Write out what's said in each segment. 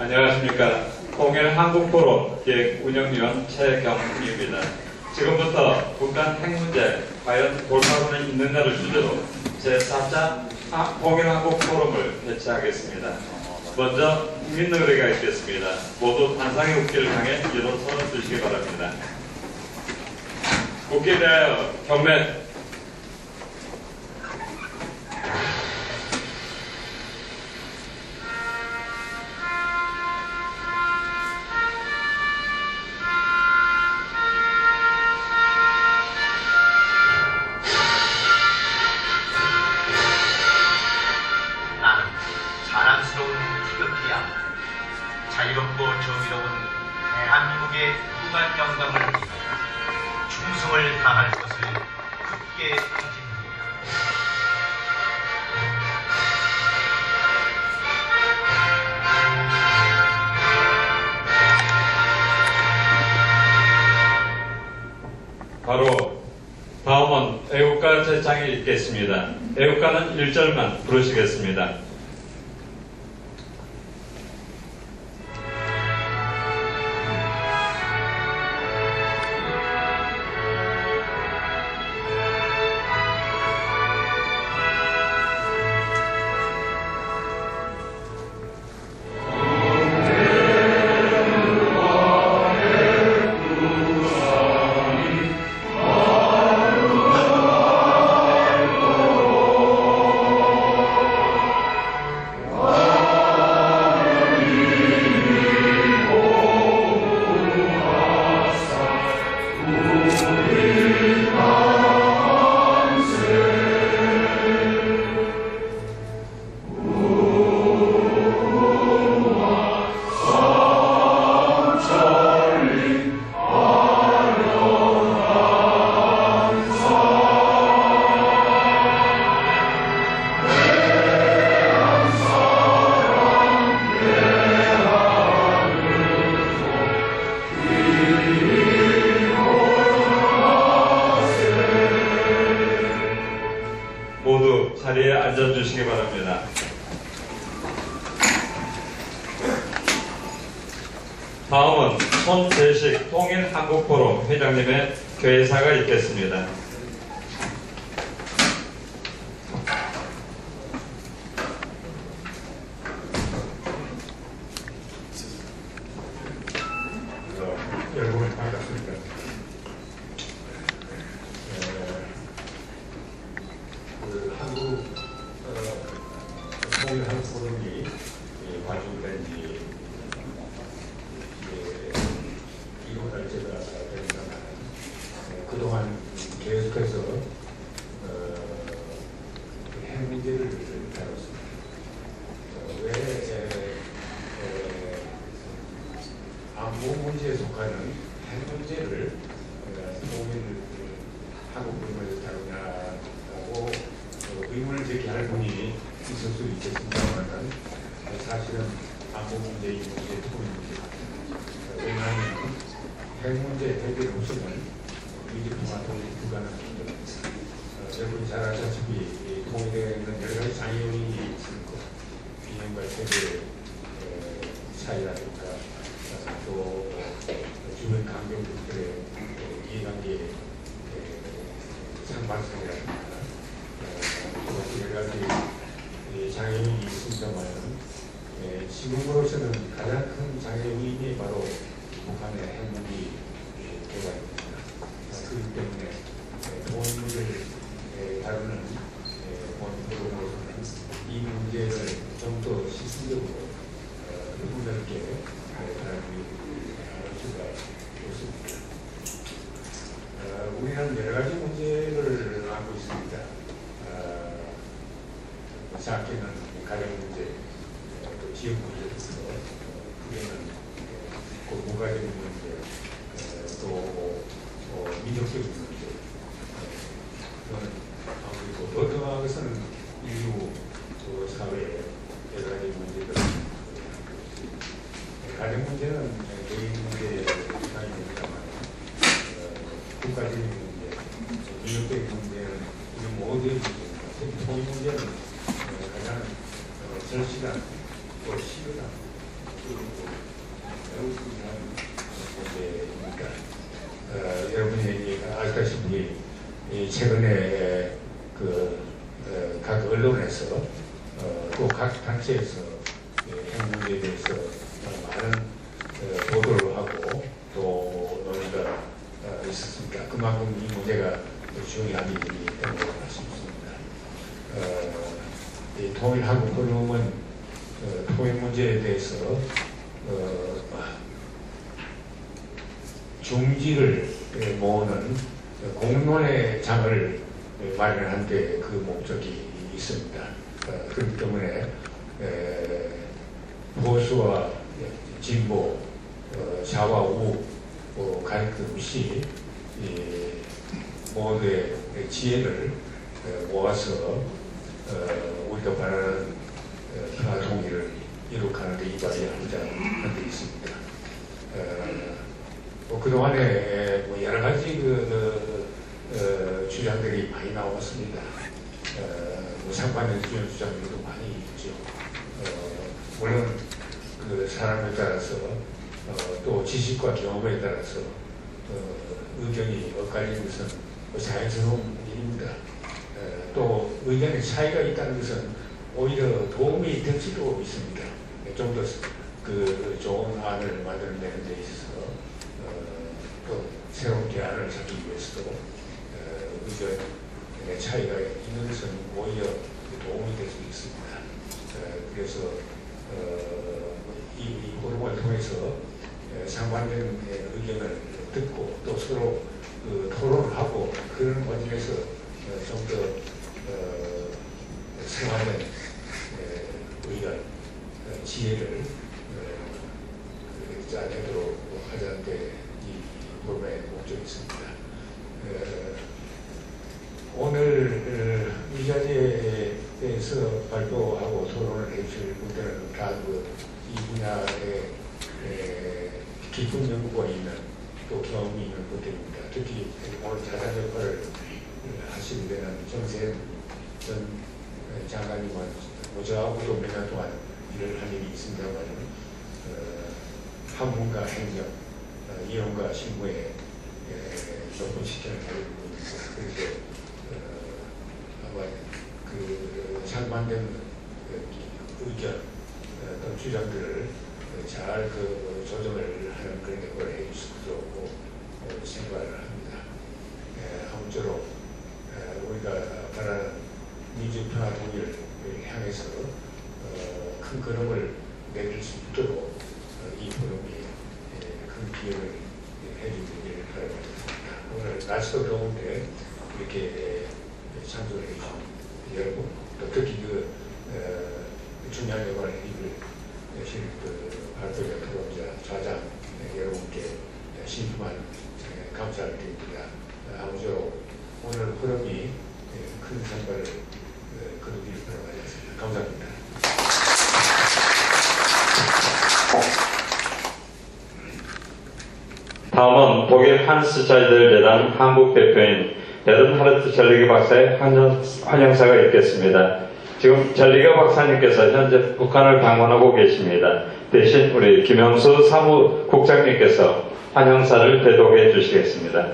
안녕하십니까. 통일 한국포럼 기획운영위원 최경훈입니다. 지금부터 북한 핵 문제 과연 돌파구는 있는가를 주제로 제4차 통일 한국포럼을 개최하겠습니다. 먼저 국민 노래가 있겠습니다. 모두 환상의 국기를 향해 기도 손을 드시기 바랍니다. 국기에 대하여 경례. 자유롭고 정의로운 대한민국의 무한 영광을 위하여 충성을 다할 것을 굳게 다짐합니다. 바로 다음은 애국가 제창이 있겠습니다. 애국가는 1절만 부르시겠습니다. 모두 자리에 앉아주시기 바랍니다. 다음은 손재식 통일한국포럼 회장님의 개사가 있겠습니다. 여러분 반갑습니다. 한국 통일한국포럼이 발족된 지 1월 달째가 됩니다만 그동안 계속해서 핵 문제를 다뤘습니다. 왜 안보 문제에 속하는 핵 문제를 통일 한국포럼에서 다루냐고 의문을 제기할 분이 있을 수 있겠습니다만 사실은 안보 문제의 문제, 특별 문제 같습니다. 왜냐하면 핵 문제 해결 없이는 위기통화 통일이 불가능합니다. 여러분이 잘 아시다시피 통일에 있는 여러 가지 장애 요인이 있고 비행과 세계 차이라든가 또 주변 강경국들의 이해관계 상반성이라든가 또 여러 가지 장애 요인이 있습니다만 지금으로서는 가장 큰 장애 요인이 바로 북한의 핵무기 개발입니다. 그렇기 때문에 통일을 다루는 본토로서는 이 문제를 좀 더 시스템적으로 넓게 다루기 수가 없습니다. 우리는 여러 가지 문제를 안고 있습니다. 작게는 가정 문제, 또 지역 문제부터 크게는 국가적인 문제, 또 민족적인 문제. 저는 아무래도 더 나아가서는 인류 사회의 여러 가지 문제들. 가정 문제는 개인 문제가 있습니다만 국가적인 문제, 민족적인 문제는 이 모두의 문제입니다. 특히 통일 문제는 가장 절실한 또 시급한 최근에 각 언론에서 또 각 단체에서 핵 문제에 대해서 많은 보도를 하고 또 논의가 있었습니다. 그만큼 이 문제가 중요한 일이기 때문에 할 수 있습니다. 이 통일한국 포럼은 통일 문제에 대해서 중지를 모으는 공론의 장을 마련한 데 그 목적이 있습니다. 그렇기 때문에 보수와 진보, 좌와 우 가릴 것 없이 모두의 지혜를 모아서 우리가 바라는 평화 통일을 이룩하는 데 이바지하자 한 데 있습니다. 그동안에 여러 가지 주장들이 많이 나왔습니다. 상반된 주장들도 많이 있죠. 물론 그 사람에 따라서 또 지식과 경험에 따라서 의견이 엇갈리는 것은 자연스러운 일입니다. 또 의견의 차이가 있다는 것은 오히려 도움이 될 수도 있습니다. 좀 더 좋은 안을 만드는 데 있어서 또 새로운 대안을 찾기 위해서도 의견의 차이가 있는 것은 오히려 도움이 될 수 있습니다. 그래서 이 포럼을 통해서 상반된 의견을 듣고 또 서로 토론을 하고 그런 과정에서 좀 더 생활된 의견, 지혜를 짜내도록 하자는 데 이 포럼의 목적이 있습니다. 오늘 이 자리에서 발표하고 토론을 해주실 분들은 다 이 분야에 깊은 연구가 있는 또 경험이 있는 분들입니다. 특히 오늘 자산 역할을 하시게 되는 정세현 전 장관님은 저하고도 몇 년 동안 일을 한 일이 있습니다만 학문과 행정, 이론과 실무에 높은 식견을 가지고 있습니다. 그래서 아마 상반된 의견 어떤 주장들을 잘 조정을 하는 그런 역할을 해주실 거라고 생각을 합니다. 아무쪼록 우리가 바라는 민주평화 통일을 향해서 큰 걸음을 내릴 수 있도록 이 포럼이 큰 기회를 해주기를 바라겠습니다. 오늘 날씨도 더운데 이렇게 참석을 해주신 여러분, 또 특히 중요한 역할을 해주실 발표자, 토론자, 좌장 여러분께 신중한 감사를 드립니다. 아무쪼록 오늘 포럼이 큰 성과를 거두기를 바라겠습니다. 감사합니다. 다음은 독일 한스 자이들 재단 한국 대표인 베른하르트 젤리게 박사의 환영사가 있겠습니다. 지금 젤리게 박사님께서 현재 북한을 방문하고 계십니다. 대신 우리 김영수 사무국장님께서 환영사를 대독해 주시겠습니다.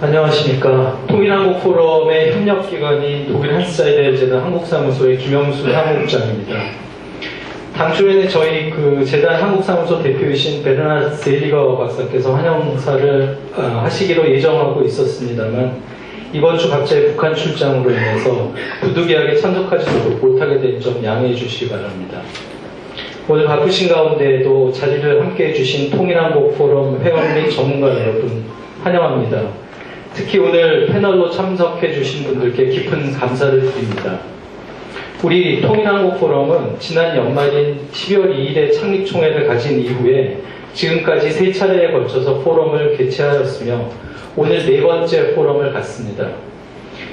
안녕하십니까. 통일한국 포럼의 협력기관인 독일 한스자이델 재단 한국사무소의 김영수 사무국장입니다. 당초에는 저희 재단 한국사무소 대표이신 베르나르트 젤리거 박사께서 환영사를 하시기로 예정하고 있었습니다만 이번 주 갑자기 북한 출장으로 인해서 부득이하게 참석하지 못하게 된 점 양해해 주시기 바랍니다. 오늘 바쁘신 가운데에도 자리를 함께해 주신 통일한국 포럼 회원 및 전문가 여러분 환영합니다. 특히 오늘 패널로 참석해 주신 분들께 깊은 감사를 드립니다. 우리 통일한국 포럼은 지난 연말인 12월 2일에 창립총회를 가진 이후에 지금까지 3차례에 걸쳐서 포럼을 개최하였으며 오늘 4번째 포럼을 갖습니다.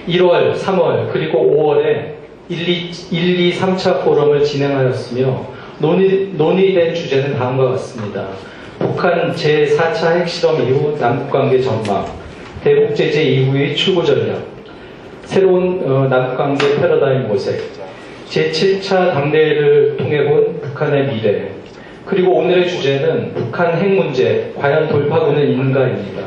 1월, 3월, 그리고 5월에 1, 2, 3차 포럼을 진행하였으며 논의된 주제는 다음과 같습니다. 북한 제4차 핵실험 이후 남북관계 전망, 대북제재 이후의 출구 전략, 새로운 남북관계 패러다임 모색, 제7차 당대회를 통해 본 북한의 미래, 그리고 오늘의 주제는 북한 핵 문제, 과연 돌파구는 있는가입니다.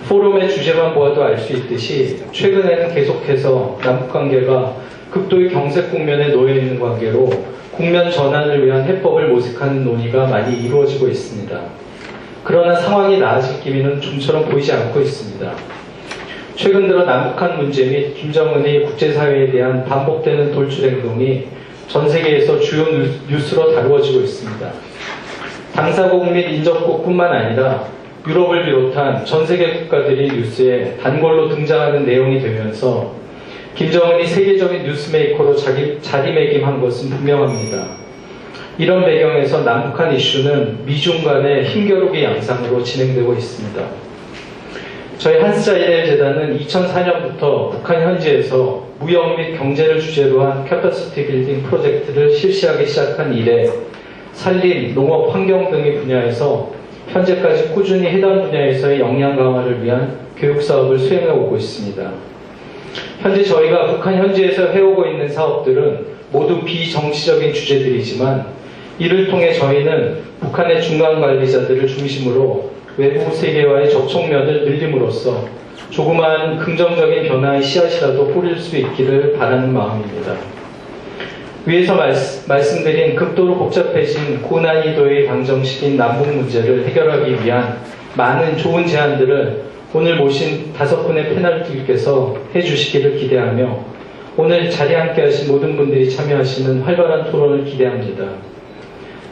포럼의 주제만 보아도 알 수 있듯이 최근에는 계속해서 남북관계가 극도의 경색 국면에 놓여 있는 관계로 국면 전환을 위한 해법을 모색하는 논의가 많이 이루어지고 있습니다. 그러나 상황이 나아질 기미는 좀처럼 보이지 않고 있습니다. 최근 들어 남북한 문제 및 김정은의 국제사회에 대한 반복되는 돌출 행동이 전 세계에서 주요 뉴스로 다루어지고 있습니다. 당사국 및 인접국뿐만 아니라 유럽을 비롯한 전 세계 국가들이 뉴스에 단골로 등장하는 내용이 되면서 김정은이 세계적인 뉴스메이커로 자리매김한 것은 분명합니다. 이런 배경에서 남북한 이슈는 미중 간의 힘겨루기 양상으로 진행되고 있습니다. 저희 한스자이델 재단은 2004년부터 북한 현지에서 무역 및 경제를 주제로 한 캐퍼시티 빌딩 프로젝트를 실시하기 시작한 이래 산림, 농업, 환경 등의 분야에서 현재까지 꾸준히 해당 분야에서의 역량 강화를 위한 교육 사업을 수행해 오고 있습니다. 현재 저희가 북한 현지에서 해오고 있는 사업들은 모두 비정치적인 주제들이지만 이를 통해 저희는 북한의 중간 관리자들을 중심으로 외부 세계와의 접촉면을 늘림으로써 조그마한 긍정적인 변화의 씨앗이라도 뿌릴 수 있기를 바라는 마음입니다. 위에서 말씀드린 극도로 복잡해진 고난이도의 당정식인 남북 문제를 해결하기 위한 많은 좋은 제안들을 오늘 모신 5분의 패널들께서 해주시기를 기대하며 오늘 자리에 함께 하신 모든 분들이 참여하시는 활발한 토론을 기대합니다.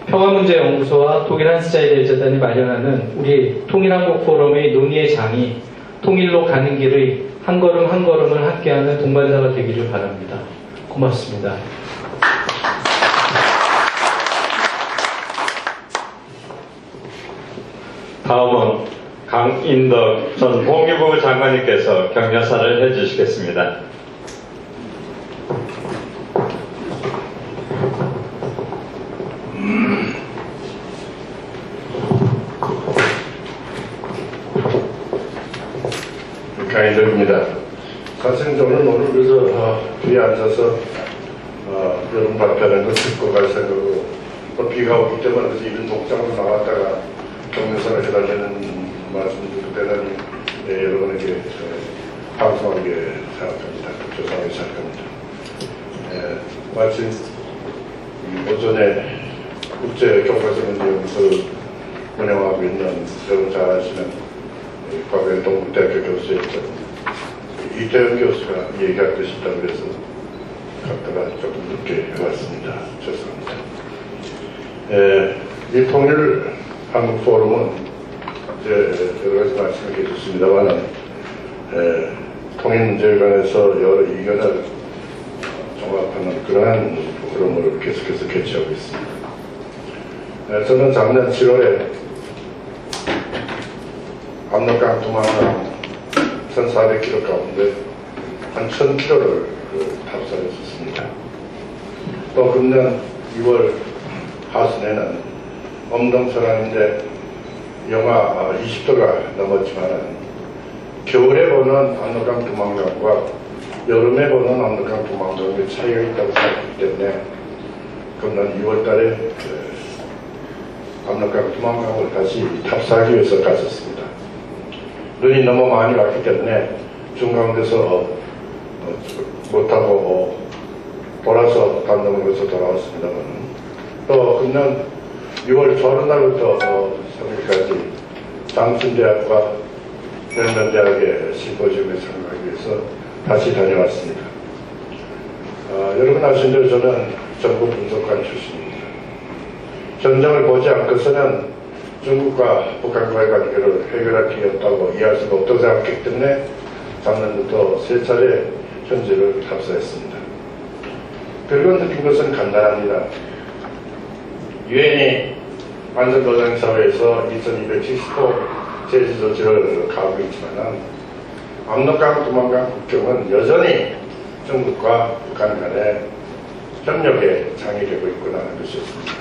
평화문제연구소와 독일 한스자이델 재단이 마련하는 우리 통일한국 포럼의 논의의 장이 통일로 가는 길의 한 걸음 한 걸음을 함께하는 동반자가 되기를 바랍니다. 고맙습니다. 다음은 강인덕 전 통일부 장관님께서 격려사를 해주시겠습니다. 강인덕입니다. 사실 저는 오늘 그래서 뒤에 앉아서 여러분 발표하는 거 듣고 갈 생각으로 또 비가 오기 때문에 그래서 이런 독장으로 나왔다가 격려사를 해달라는 말씀을 대단히 여러분에게 방송하게 생각합니다. 죄송하게 생각합니다. 마침 오전에 국제교과서문제연구소를 운영하고 있는 여러분 잘 아시는 과거에 동국대학교 교수였던 이태영 교수가 얘기할 것이 있다고 해서 갔다가 조금 늦게 왔습니다. 죄송합니다. 이 통일 한국 포럼은 여러 가지 말씀을 해주셨습니다만 통일 문제에 관해서 여러 의견을 종합하는 그러한 포럼을 계속해서 개최하고 있습니다. 저는 작년 7월에 압록강 도망강 1,400km 가운데 한 1,000km를 탑승했었습니다. 또 금년 6월 하순에는 엄동설안인데 영하 20도가 넘었지만 겨울에 보는 압록강 도망강과 여름에 보는 압록강 도망강의 차이가 있다고 생각하기 때문에 금년 2월 달에 압록강 도망강을 다시 탑승하기 위해서 갔었습니다. 눈이 너무 많이 왔기 때문에 중간에서 못하고 돌아서 단동에서 돌아왔습니다만 또 금년 6월 초하루 날부터 3일까지 장춘대학과 연변대학의 심포지움에 참가하기 위해서 다시 다녀왔습니다. 여러분 아시는 대로 저는 정부 분석관 출신입니다. 전쟁을 보지 않고서는 중국과 북한과의 관계를 해결할 길이 없다고 이해할 수가 없다고 생각했기 때문에 작년부터 3차례 현지를 탑승했습니다. 그리고 느낀 것은 간단합니다. 유엔이 안전보장사회에서 2270호 제주도지를 가고 있지만 압록강 도망강 국경은 여전히 중국과 북한 간의 협력에 장이 되고 있구나 하는 것이었습니다.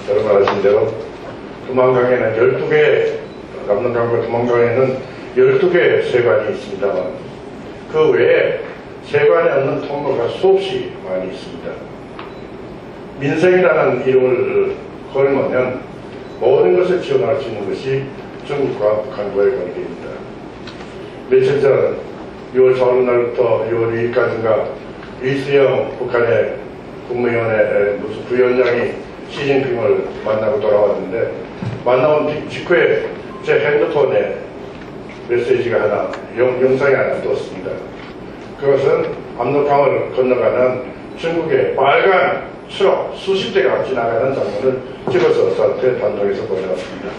여러분 아시는 대로 도망강에는 12개, 압록강과 도망강에는 12개 세관이 있습니다만 그 외에 세관에 없는 통로가 수없이 많이 있습니다. 민생이라는 이름을 걸으면 모든 것을 지원할 수 있는 것이 중국과 북한과의 관계입니다. 며칠 전 6월 4일 날부터 6월 2일까지인가 리수영 북한의 국무위원회 무슨 부위원장이 시진핑을 만나고 돌아왔는데, 만나온 직후에 제 핸드폰에 메시지가 하나, 영상이 하나 떴습니다. 그것은 압록강을 건너가는 중국의 빨간 트럭 수십 대가 지나가는 장면을 찍어서 저한테 단독에서 보내왔습니다.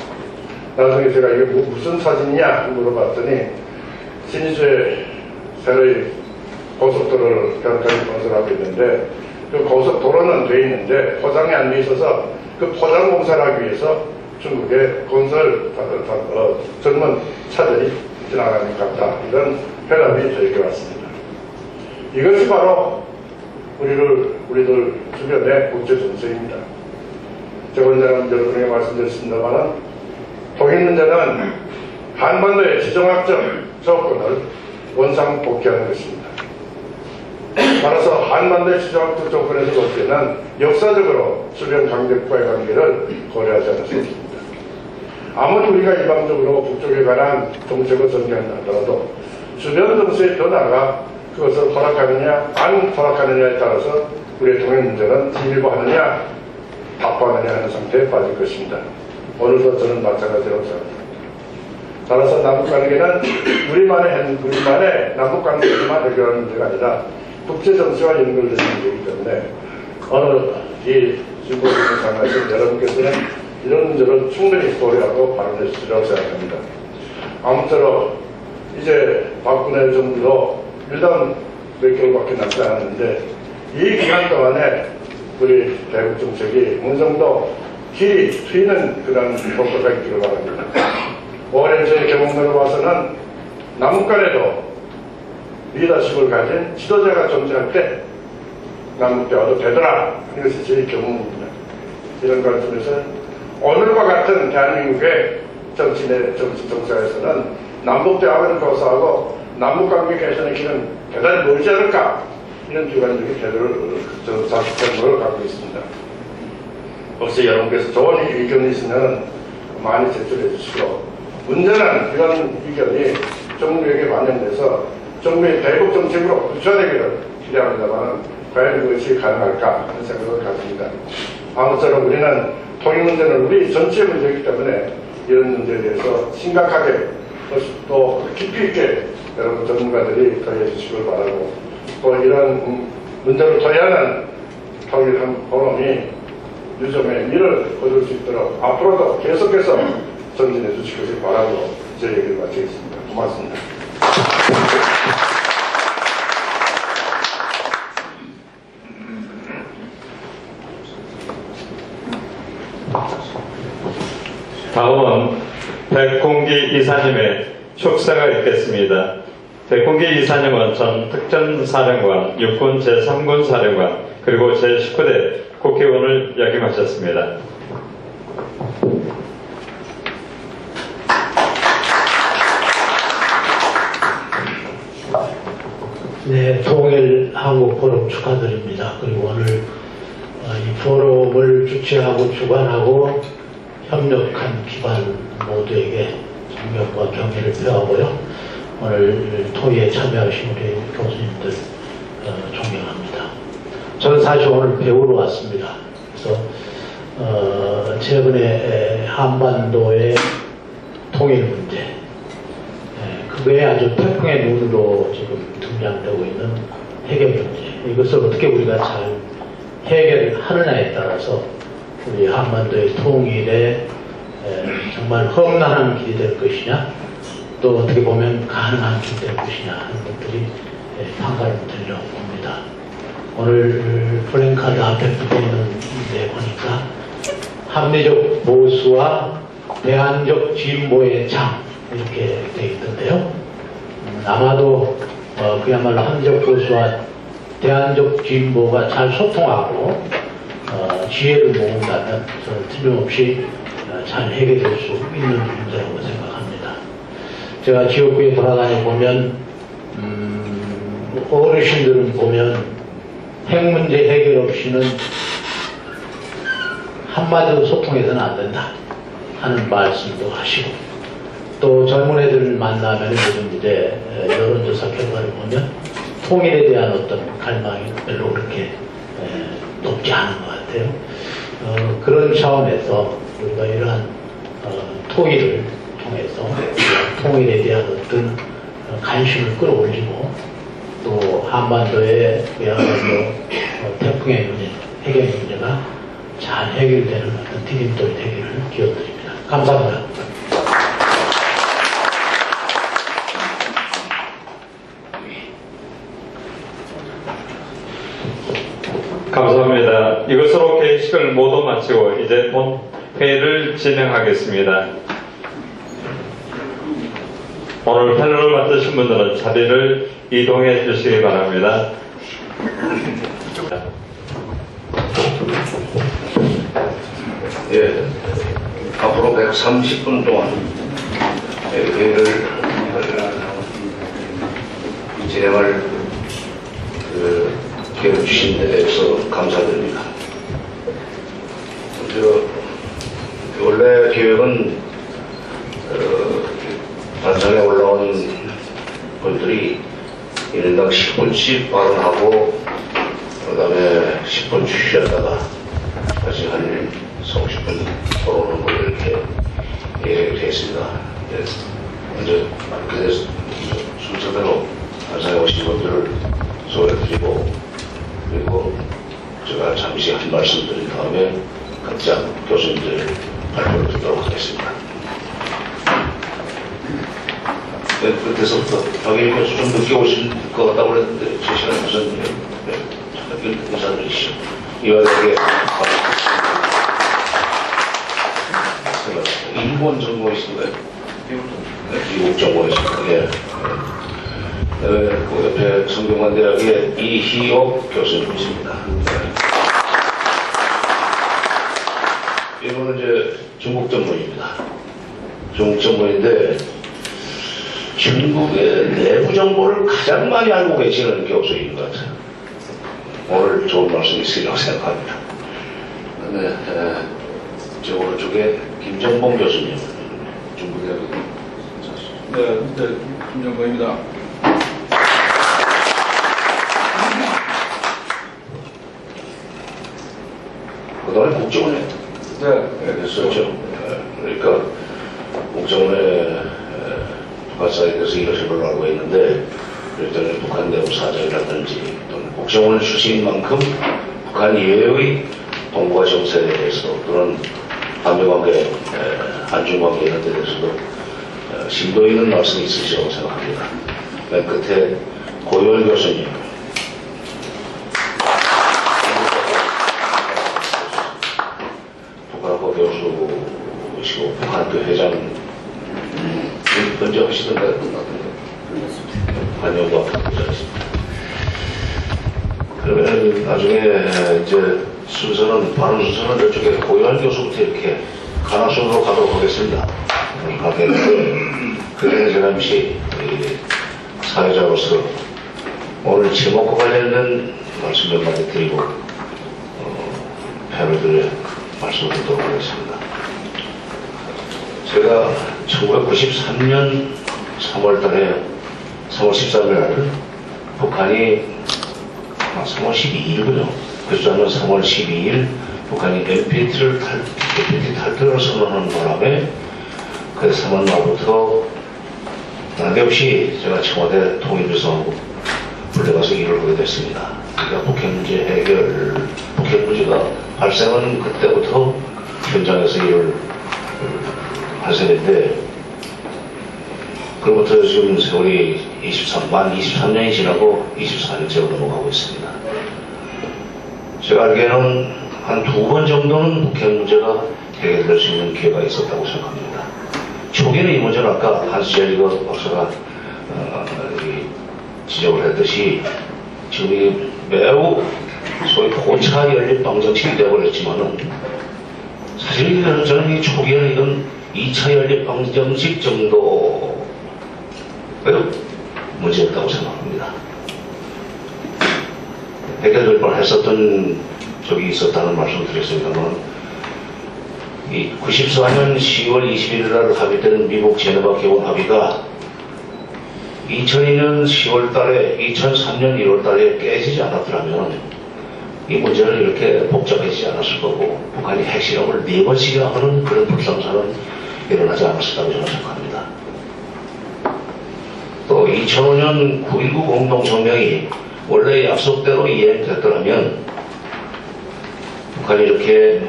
나중에 제가 이게 무슨 사진이냐 물어봤더니, 신의주에 새로이 고속도로를 변까지 건설하고 있는데, 그 고속도로는 돼 있는데 포장이 안 돼 있어서 그 포장 공사를 하기 위해서 중국의 건설 젊은 차들이 지나가는 것 같다. 이런 회답이 저에게 왔습니다. 이것이 바로 우리들 주변의 국제 정세입니다. 제가 언제나 여러분에게 말씀드렸습니다만, 통일 문제는 한반도의 지정학적 조건을 원상 복귀하는 것입니다. 따라서 한반도의 지정학적 조건에서 볼 때는 역사적으로 주변 강대국과의 관계를 고려하지 않을 수 없습니다. 아무리 우리가 일방적으로 북쪽에 관한 정책을 전개한다 하더라도 주변 정세의 변화가 그것을 허락하느냐 안 허락하느냐에 따라서 우리의 통일 문제는 진일보하느냐 답보하느냐 하는 상태에 빠질 것입니다. 오늘도 저는 마찬가지라고 생각합니다. 따라서 남북관계는 우리만의 남북관계만 해결하는 문제가 아니라 국제정세와 연결되는 문제이기 때문에 어느 이 진보적인 상황에서 여러분께서는 이런 문제를 충분히 고려하고 발언해 주시라고 생각합니다. 아무쪼록 이제 박근혜 정부도 일단 몇 개월밖에 남지 않았는데, 이 기간 동안에 우리 대북 정책이 어느 정도 길이 트이는 그런 효과가 있기를 바랍니다. 올해 저희 경험으로 봐서는 남북 간에도 리더십을 가진 지도자가 존재할 때 남북 대화도 되더라. 이것이 저희 경험입니다. 이런 관점에서 오늘과 같은 대한민국의 정치 정사에서는 남북 대화를 고사하고 남북 관계 개선의 길은 대단히 멀지 않을까, 이런 주관적인 태도를 저는 자축적으로 갖고 있습니다. 혹시 여러분께서 좋은 의견이 있으면 많이 제출해 주시고, 문제는 이런 의견이 정부에게 반영돼서 정부의 대북 정책으로 구체화되기를 기대합니다만, 과연 그것이 가능할까 하는 생각을 가집니다. 아무쪼록 우리는 통일 문제는 우리 전체의 문제이기 때문에 이런 문제에 대해서 심각하게 또 깊이 있게 여러분 전문가들이 더해 주시길 바라고, 또 이런 문제를 토의하는 통일한 포럼이 유점의 미를 거둘 수 있도록 앞으로도 계속해서 전진해 주시길 바라고 제 얘기를 마치겠습니다. 고맙습니다. 다음은 백공기 이사님의 축사가 있겠습니다. 백공기 이사님은 전 특전사령관, 육군 제3군 사령관, 그리고 제19대 국회의원을 역임하셨습니다. 네, 통일한국포럼 축하드립니다. 그리고 오늘 이 포럼을 주최하고 주관하고 협력한 기관 모두에게 존경과 경의를 표하고요. 오늘 토의에 참여하신 우리 교수님들 존경합니다. 저는 사실 오늘 배우러 왔습니다. 그래서 최근에 한반도의 통일 문제, 그게 아주 태풍의 눈으로 지금 등장되고 있는 해결 문제, 이것을 어떻게 우리가 잘 해결하느냐에 따라서 우리 한반도의 통일에 정말 험난한 길이 될 것이냐, 또 어떻게 보면 가능한 길이 될 것이냐 하는 것들이 판가름 되려 봅니다. 오늘 플랜카드 앞에 붙어 있는 데 보니까 합리적 보수와 대안적 진보의 장, 이렇게 되어 있던데요. 아마도 그야말로 합리적 보수와 대안적 진보가 잘 소통하고 지혜를 모은다면 저는 틀림없이 잘 해결될 수 있는 문제라고 생각합니다. 제가 지역구에 돌아다녀 보면 어르신들은 보면 핵 문제 해결 없이는 한마디로 소통해서는 안 된다 하는 말씀도 하시고, 또 젊은 애들을 만나면 요즘 이제 여론조사 결과를 보면 통일에 대한 어떤 갈망이 별로 그렇게 높지 않은 것 같아요. 그런 차원에서 우리가 이러한 토의를 통해서 통일에 대한 어떤 관심을 끌어올리고, 또 한반도의 그야말로 태풍의 문제, 해결 문제가 잘 해결되는 어떤 디딤돌이 되기를 기원드립니다. 감사합니다. 감사합니다. 이것으로 개회식을 모두 마치고 이제 본 회의를 진행하겠습니다. 오늘 패널을 맡으신 분들은 자리를 이동해 주시기 바랍니다. 예, 앞으로 130분 동안 회의를 진행할 기회를 주신 데 대해서 감사드립니다. 원래 계획은 단상에 올라온 분들이 1인당 10분씩 발언하고 그 다음에 10분 쉬었다가 다시 한 30분 토론하고 이렇게 계획이 했습니다. 먼저 그렇게 순서대로 단상에 오신 분들을 소개해드리고, 그리고 제가 잠시 한 말씀 드린 다음에 각자 교수님들 발표를 듣도록 하겠습니다. 네, 그때서부터 박예리 교수 좀 늦게 오실 것 같다고 그랬는데 제 시간에 무슨 잠깐 인사드리시죠. 이와 함께 일본 정보이신가요? 미국 정보이신가요? 예. 그 옆에 성균관대학의 이희옥 교수님이십니다. 이분은 이제 중국 전문입니다. 중국 전문인데 중국의 내부 정보를 가장 많이 알고 계시는 교수인 것 같아요. 오늘 좋은 말씀이 있으리라고 생각합니다. 네, 저 오른쪽에 김정봉 교수님, 중국대학. 네, 김정봉입니다. 그다음에 국정원에 됐었죠. 그러니까 국정원에 북한사에 대해서 일하신 걸로 알고 있는데, 그랬더니 북한 내부 사정이라든지 또는 국정원 출신인 만큼 북한 이외의 동북아 정세에 대해서 또는 한미관계, 한중관계 이런 데 대해서도 심도 있는 말씀이 있으시라고 생각합니다. 맨 끝에 고유원 교수님, 북한학교 교수이시고 북한학교 회장 먼저 하시던가 끝났던가 한영과 부장이십니다. 그러면 나중에 이제 순서는 발언 순서는 이쪽에 고유한 교수부터 이렇게 가나 순서로 가도록 하겠습니다. 그래서 제가 잠시 사회자로서 오늘 제목과 관련된 말씀 몇 마디 드리고 패널들의 말씀을 듣도록 하겠습니다. 제가 1993년 3월 13일 날 북한이 3월 12일이군요. 그렇다면 3월 12일 북한이 NPT 탈퇴를 선언하는 바람에 그 3월 말부터 난데없이 제가 청와대 통일부서하고 불려가서 일을 하게 됐습니다. 그러니까 북핵 문제가 발생한 그때부터 현장에서 일을 할 셈인데, 그로부터 지금 세월이 만 23년이 지나고 24년째로 넘어가고 있습니다. 제가 알기에는 한 2번 정도는 북핵 문제가 해결될 수 있는 기회가 있었다고 생각합니다. 초기에는 이 문제는 아까 한스젤리거 박사가 지적을 했듯이 지금 이 매우 소위 고차 연립 방정식이 되어버렸지만은 사실 저는 이 초기에는 이건 2차 연립 방정식 정도의 문제였다고 생각합니다. 해결될 뻔했었던 적이 있었다는 말씀을 드렸습니다만, 이 94년 10월 21일 날 합의된 미국 제네바 개원 합의가 2002년 10월 달에 2003년 1월 달에 깨지지 않았더라면 이 문제는 이렇게 복잡해지지 않았을 거고, 북한이 핵실험을 4번씩이나 하는 그런 불상사는 일어나지 않았었다고 저는 생각합니다. 또 2005년 9.19 공동성명이 원래 약속대로 이행됐더라면 북한이 이렇게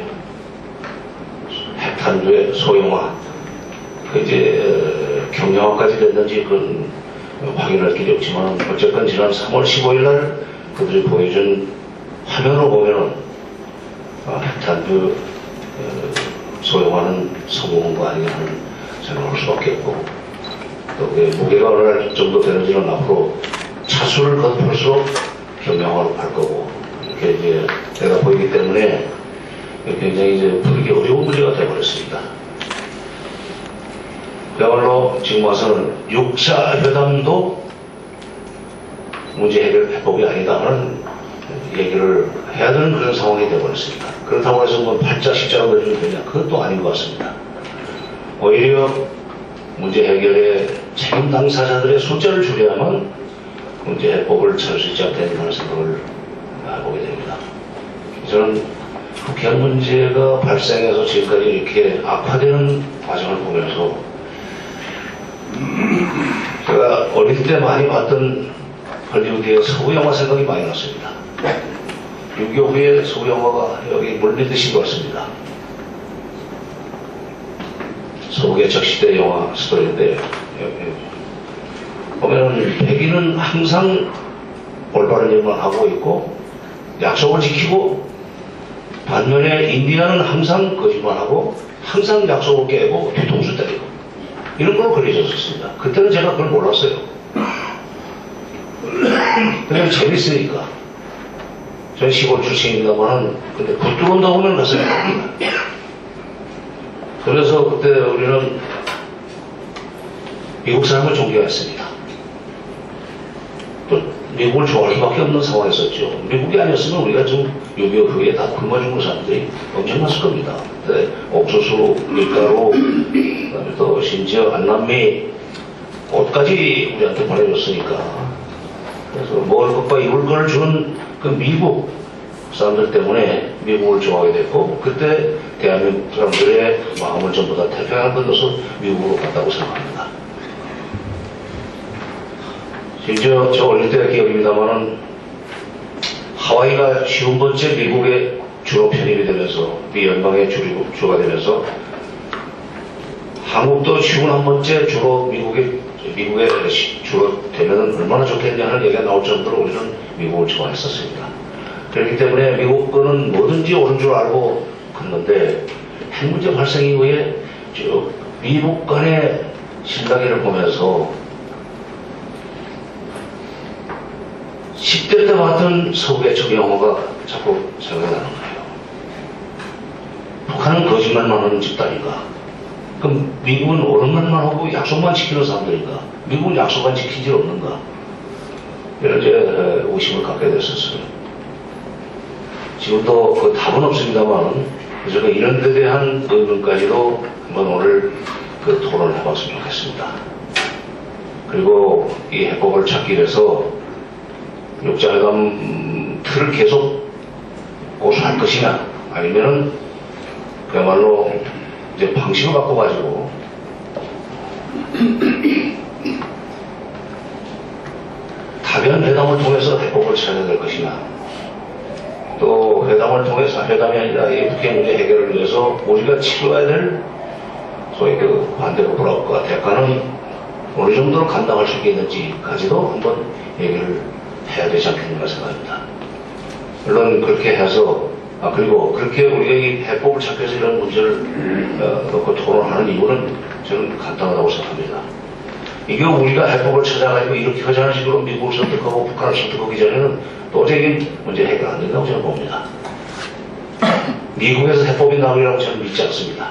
핵탄두의 소형화, 경량화까지 됐는지 그건 확인할 길이 없지만, 어쨌건 지난 3월 15일 날 그들이 보여준 화면으로 보면은 핵탄두 소형화는 성공한 거 아니냐 하는 생각을 할 수밖에 없고, 또 무게가 어느 정도 되는지는 앞으로 차수를 거듭할수록 경량화로 갈 거고, 이렇게 이제 내가 보이기 때문에 굉장히 이제 풀기 어려운 문제가 되어버렸습니다. 그야말로 지금 와서는 6차 회담도 문제 해결 해법이 아니다 하는 얘기를 해야 되는 그런 상황이 되어버렸습니다. 그렇다고 해서 뭐 8자, 10자로 내주면 되냐? 그것도 아닌 것 같습니다. 오히려 문제 해결에 책임 당사자들의 숫자를 줄여야만 문제 해법을 찾을 수 있지 않겠나 하는 생각을 해보게 됩니다. 저는 북한 문제가 발생해서 지금까지 이렇게 악화되는 과정을 보면서 제가 어릴 때 많이 봤던 헐리우드의 서구 영화 생각이 많이 났습니다. 6.25 후에 서구 영화가 여기 물리듯이 왔습니다. 서구개척 시대 영화 스토리인데, 보면은 백인은 항상 올바른 일만 하고 있고 약속을 지키고, 반면에 인디아는 항상 거짓말하고 항상 약속을 깨고 뒤통수 때리고, 이런 걸로 그려졌었습니다. 그때는 제가 그걸 몰랐어요. 그냥 재밌으니까. 저는 시골 출신입니다만, 근데 굿 들어온다 보면 가슴이 아픕니다. 그래서 그때 우리는 미국 사람을 존경했습니다. 또 미국을 좋아할 수밖에 없는 상황이었죠. 미국이 아니었으면 우리가 지금 6.25 후에 다 굶어 죽는 사람들이 엄청났을 겁니다. 옥수수, 밀가루, 그다음에 또 심지어 안남미, 옷까지 우리한테 보내줬으니까. 그래서 먹을 것과 입을 걸 주는 그 미국 사람들 때문에 미국을 좋아하게 됐고, 그때 대한민국 사람들의 마음을 전부 다 태평양을 건너서 미국으로 갔다고 생각합니다. 심지어 저 어릴 때 기억입니다만은 하와이가 쉬운 번째 미국의 주로 편입이 되면서, 미 연방의 주가 되면서, 한국도 쉬운 한 번째 주로 미국의 주로 되면 얼마나 좋겠냐는 얘기가 나올 정도로 우리는 미국을 좋아했었습니다. 그렇기 때문에 미국 거는 뭐든지 옳은 줄 알고 갔는데, 핵 문제 발생 이후에 미국 간의 신나기를 보면서 10대 때 봤던 서구개척 영화가 자꾸 생각이 나는 거예요. 북한은 거짓말만 하는 집단인가? 그럼 미국은 옳은 말만 하고 약속만 지키는 사람들인가? 미국은 약속 안 지킨 적 없는가? 이런 이제 의심을 갖게 됐었어요. 지금도 그 답은 없습니다만, 제가 이런 데 대한 의문까지도 한번 오늘 그 토론을 해봤으면 좋겠습니다. 그리고 이 해법을 찾기 위해서 6자회담 틀을 계속 고수할 것이냐, 아니면은 그야말로 이제 방식을 바꿔가지고 다변 회담을 통해서 해법을 찾아야 될 것이냐, 또 회담을 통해서, 회담이 아니라 이 북핵 문제 해결을 위해서 우리가 치러야 될 소위 그 반대로 불합과 대가는 어느 정도로 감당할 수 있겠는지까지도 한번 얘기를 해야 되지 않겠는가 생각합니다. 물론 그렇게 해서, 그리고 그렇게 우리가 이 해법을 찾기 위해서 이런 문제를 놓고 토론하는 이유는 저는 간단하다고 생각합니다. 이게 우리가 해법을 찾아가지고 이렇게 하자는 식으로 미국을 설득하고 북한을 설득하기 전에는 도저히 문제 해결 안 된다고 저는 봅니다. 미국에서 해법이 나오리라고 저는 믿지 않습니다.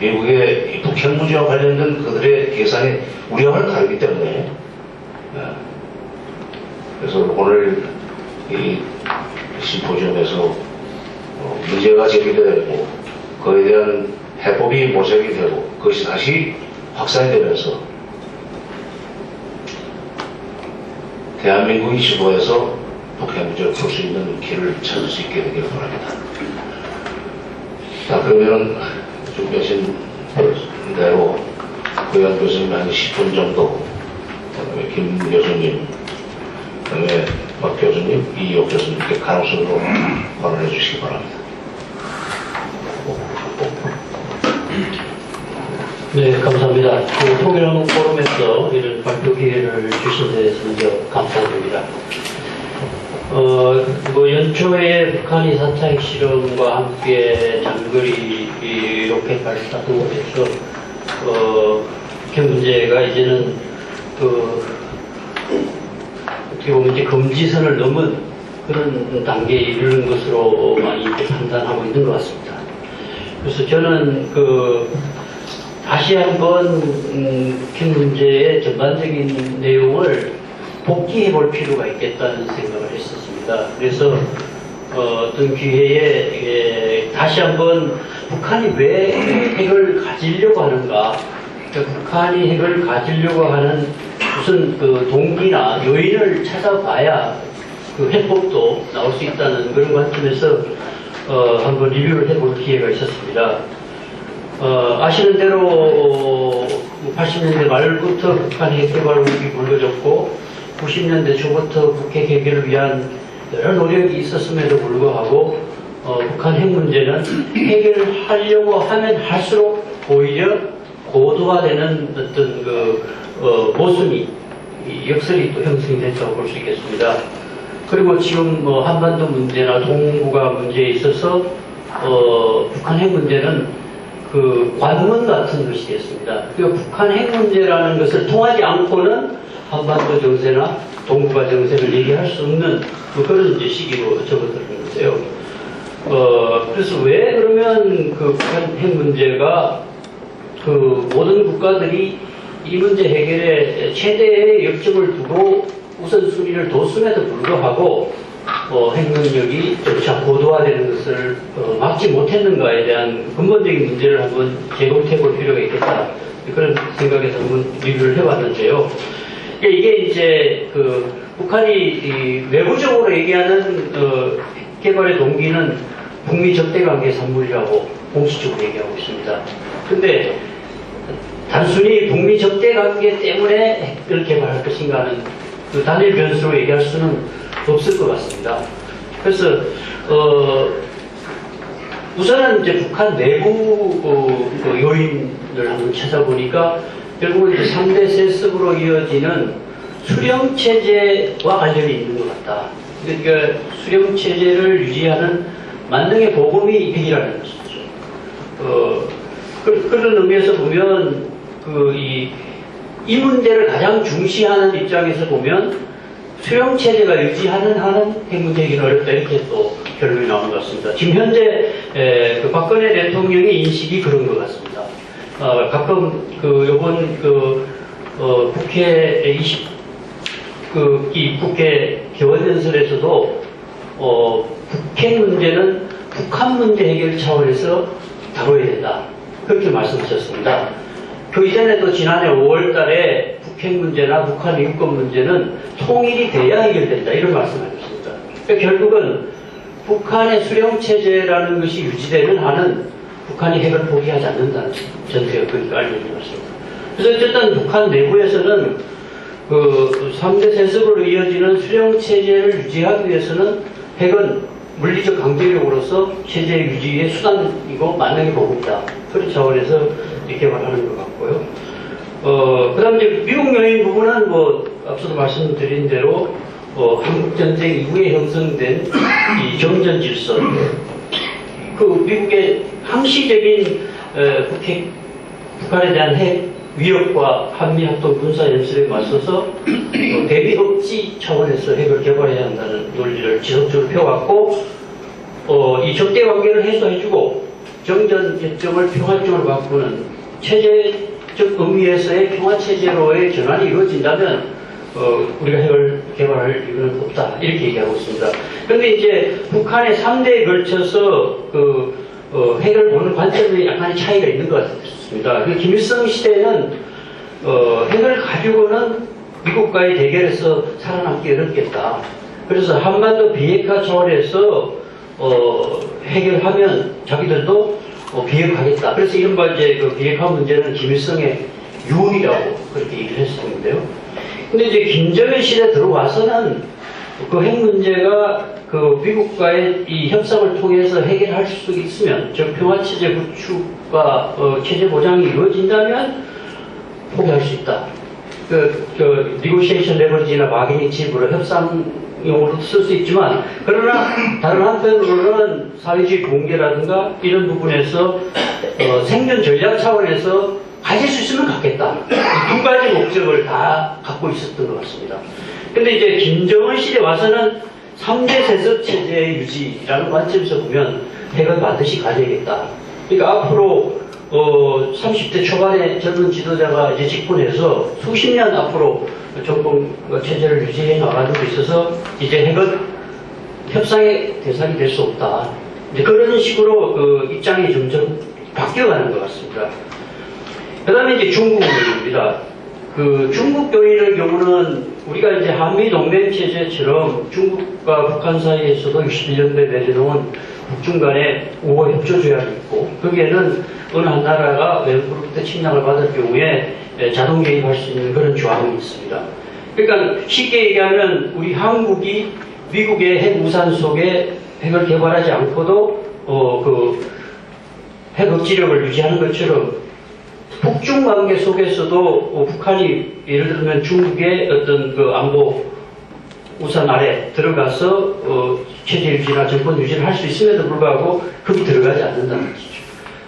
미국의 이 북핵 문제와 관련된 그들의 계산이 우리와는 다르기 때문에, 그래서 오늘 이 심포지엄에서 문제가 제기되고 그에 대한 해법이 모색이 되고 그것이 다시 확산이 되면서 대한민국이 주도해서 북핵 문제를 풀 수 있는 길을 찾을 수 있게 되기를 바랍니다. 자, 그러면 준비하신 대로 고현 교수님 한 10분 정도, 그다음에 김 교수님, 그다음에 박 교수님, 이옥 교수님께 가능성으로 발언해 주시기 바랍니다. 네, 감사합니다. 그 통일한국 포럼에서 이런 발표 기회를 주신 데 먼저 감사드립니다. 연초에 북한이 4차 핵실험과 함께 장거리 로켓 발사 등으로 해서 북핵 문제가 이제는 어떻게 보면 이제 금지선을 넘은 그런 단계에 이르는 것으로 많이 판단하고 있는 것 같습니다. 그래서 저는 다시 한번 북핵 문제의 전반적인 내용을 복기해 볼 필요가 있겠다는 생각을 했었습니다. 그래서 어떤 기회에 다시 한번 북한이 왜 핵을 가지려고 하는가, 북한이 핵을 가지려고 하는 무슨 동기나 요인을 찾아봐야 그 해법도 나올 수 있다는 그런 관점에서 한번 리뷰를 해볼 기회가 있었습니다. 아시는 대로 80년대 말부터 북한 핵 개발 의혹이 불거졌고 90년대 초부터 북핵 해결을 위한 여러 노력이 있었음에도 불구하고 북한 핵 문제는 해결하려고 하면 할수록 오히려 고도화되는 어떤 모순이 역설이 또 형성이 됐다고 볼 수 있겠습니다. 그리고 지금 한반도 문제나 동북아 문제에 있어서 북한 핵 문제는 관문 같은 것이 됐습니다. 북한 핵 문제라는 것을 통하지 않고는 한반도 정세나 동북아 정세를 얘기할 수 없는 그런 이제 시기로 접어들었는데요. 그래서 왜 그러면 북한 핵 문제가 모든 국가들이 이 문제 해결에 최대의 역점을 두고 우선순위를 뒀음에도 불구하고 핵 능력이 점차 고도화되는 것을 막지 못했는가에 대한 근본적인 문제를 한번 재검토해 볼 필요가 있겠다. 그런 생각에서 한번 리뷰를 해봤는데요. 이게 이제 북한이 외부적으로 얘기하는 핵 개발의 동기는 북미 적대 관계 산물이라고 공식적으로 얘기하고 있습니다. 근데 단순히 북미 적대 관계 때문에 핵을 개발할 것인가 하는 단일 변수로 얘기할 수는 없을 것 같습니다. 그래서 우선은 이제 북한 내부 요인을 한번 찾아보니까 결국은 이제 3대 세습으로 이어지는 수령 체제와 관련이 있는 것 같다. 그러니까 수령 체제를 유지하는 만능의 보금이 핵이라는 것이죠. 그런 의미에서 보면 이 문제를 가장 중시하는 입장에서 보면 수령 체제가 유지하는 한은 핵 문제 해결이 어렵다, 이렇게 또 결론이 나온 것 같습니다. 지금 현재 박근혜 대통령의 인식이 그런 것 같습니다. 가끔 요번 국회 국회 개원연설에서도 북핵 문제는 북한 문제 해결 차원에서 다뤄야 된다, 그렇게 말씀하셨습니다. 그 이전에도 지난해 5월 달에 북핵 문제나 북한 인권 문제는 통일이 돼야 해결된다, 이런 말씀하셨습니다. 그러니까 결국은 북한의 수령체제라는 것이 유지되는 한은 북한이 핵을 포기하지 않는다는 전제가 그러니까 알려진 것입니다. 그래서 어쨌든 북한 내부에서는 3대 세습으로 이어지는 수령체제를 유지하기 위해서는 핵은 물리적 강제력으로서 체제 유지의 수단이고 만능의 보급이다, 그런 차원에서 개발하는 것 같고요. 그 다음 이제 미국 요인 부분은 앞서도 말씀드린 대로 한국전쟁 이후에 형성된 이 정전 질서, 미국의 항시적인 북한에 대한 핵 위협과 한미합동 군사연습에 맞서서 대비 억지 차원에서 핵을 개발해야 한다는 논리를 지속적으로 펴왔고, 이 적대 관계를 해소해주고 정전 개점을 평화적으로 바꾸는 체제적 의미에서의 평화체제로의 전환이 이루어진다면 우리가 개발할 이유는 없다. 이렇게 얘기하고 있습니다. 그런데 이제 북한의 3대에 걸쳐서 핵을 보는 관점에 약간의 차이가 있는 것 같습니다. 김일성 시대는 핵을 가지고는 미국과의 대결에서 살아남기 어렵겠다. 그래서 한반도 비핵화 차원에서 해결하면 자기들도 비핵화하겠다. 그래서 이른바 이제 그 비핵화 문제는 김일성의 유언이라고 그렇게 얘기를 했었는데요. 근데 이제 김정일 시대 들어와서는 그 핵 문제가 그 미국과의 이 협상을 통해서 해결할 수 있으면, 즉 평화체제 구축과 체제 보장이 이루어진다면 포기할 수 있다. 니고시에이션 레버리지나 바게닝 칩으로 협상용으로 쓸 수 있지만, 그러나 다른 한편으로는 사회주의 붕괴라든가 이런 부분에서 생존 전략 차원에서 가질 수 있으면 갖겠다. 이 두 가지 목적을 다 갖고 있었던 것 같습니다. 근데 이제 김정은 시대 와서는 3대 세습 체제의 유지라는 관점에서 보면 핵은 반드시 가져야겠다. 그러니까 앞으로 30대 초반에 젊은 지도자가 이제 집권해서 수십 년 앞으로 정권 체제를 유지해 나가는 데 있어서 이제 핵은 협상의 대상이 될 수 없다. 이제 그런 식으로 입장이 점점 바뀌어가는 것 같습니다. 그 다음에 이제 중국 요인입니다. 중국 요인의 경우는 우리가 이제 한미 동맹 체제처럼 중국과 북한 사이에서도 61년도에 맺어놓은 북중 간의 우호 협조 조약이 있고, 거기에는 어느 한 나라가 외국으로부터 침략을 받을 경우에 자동 개입할 수 있는 그런 조항이 있습니다. 그러니까 쉽게 얘기하면 우리 한국이 미국의 핵 우산 속에 핵을 개발하지 않고도 핵 억지력을 유지하는 것처럼 북중 관계 속에서도 북한이 예를 들면 중국의 어떤 안보 우산 아래 들어가서 체제 유지나 정권 유지를 할 수 있음에도 불구하고 거기 들어가지 않는다는 것이죠.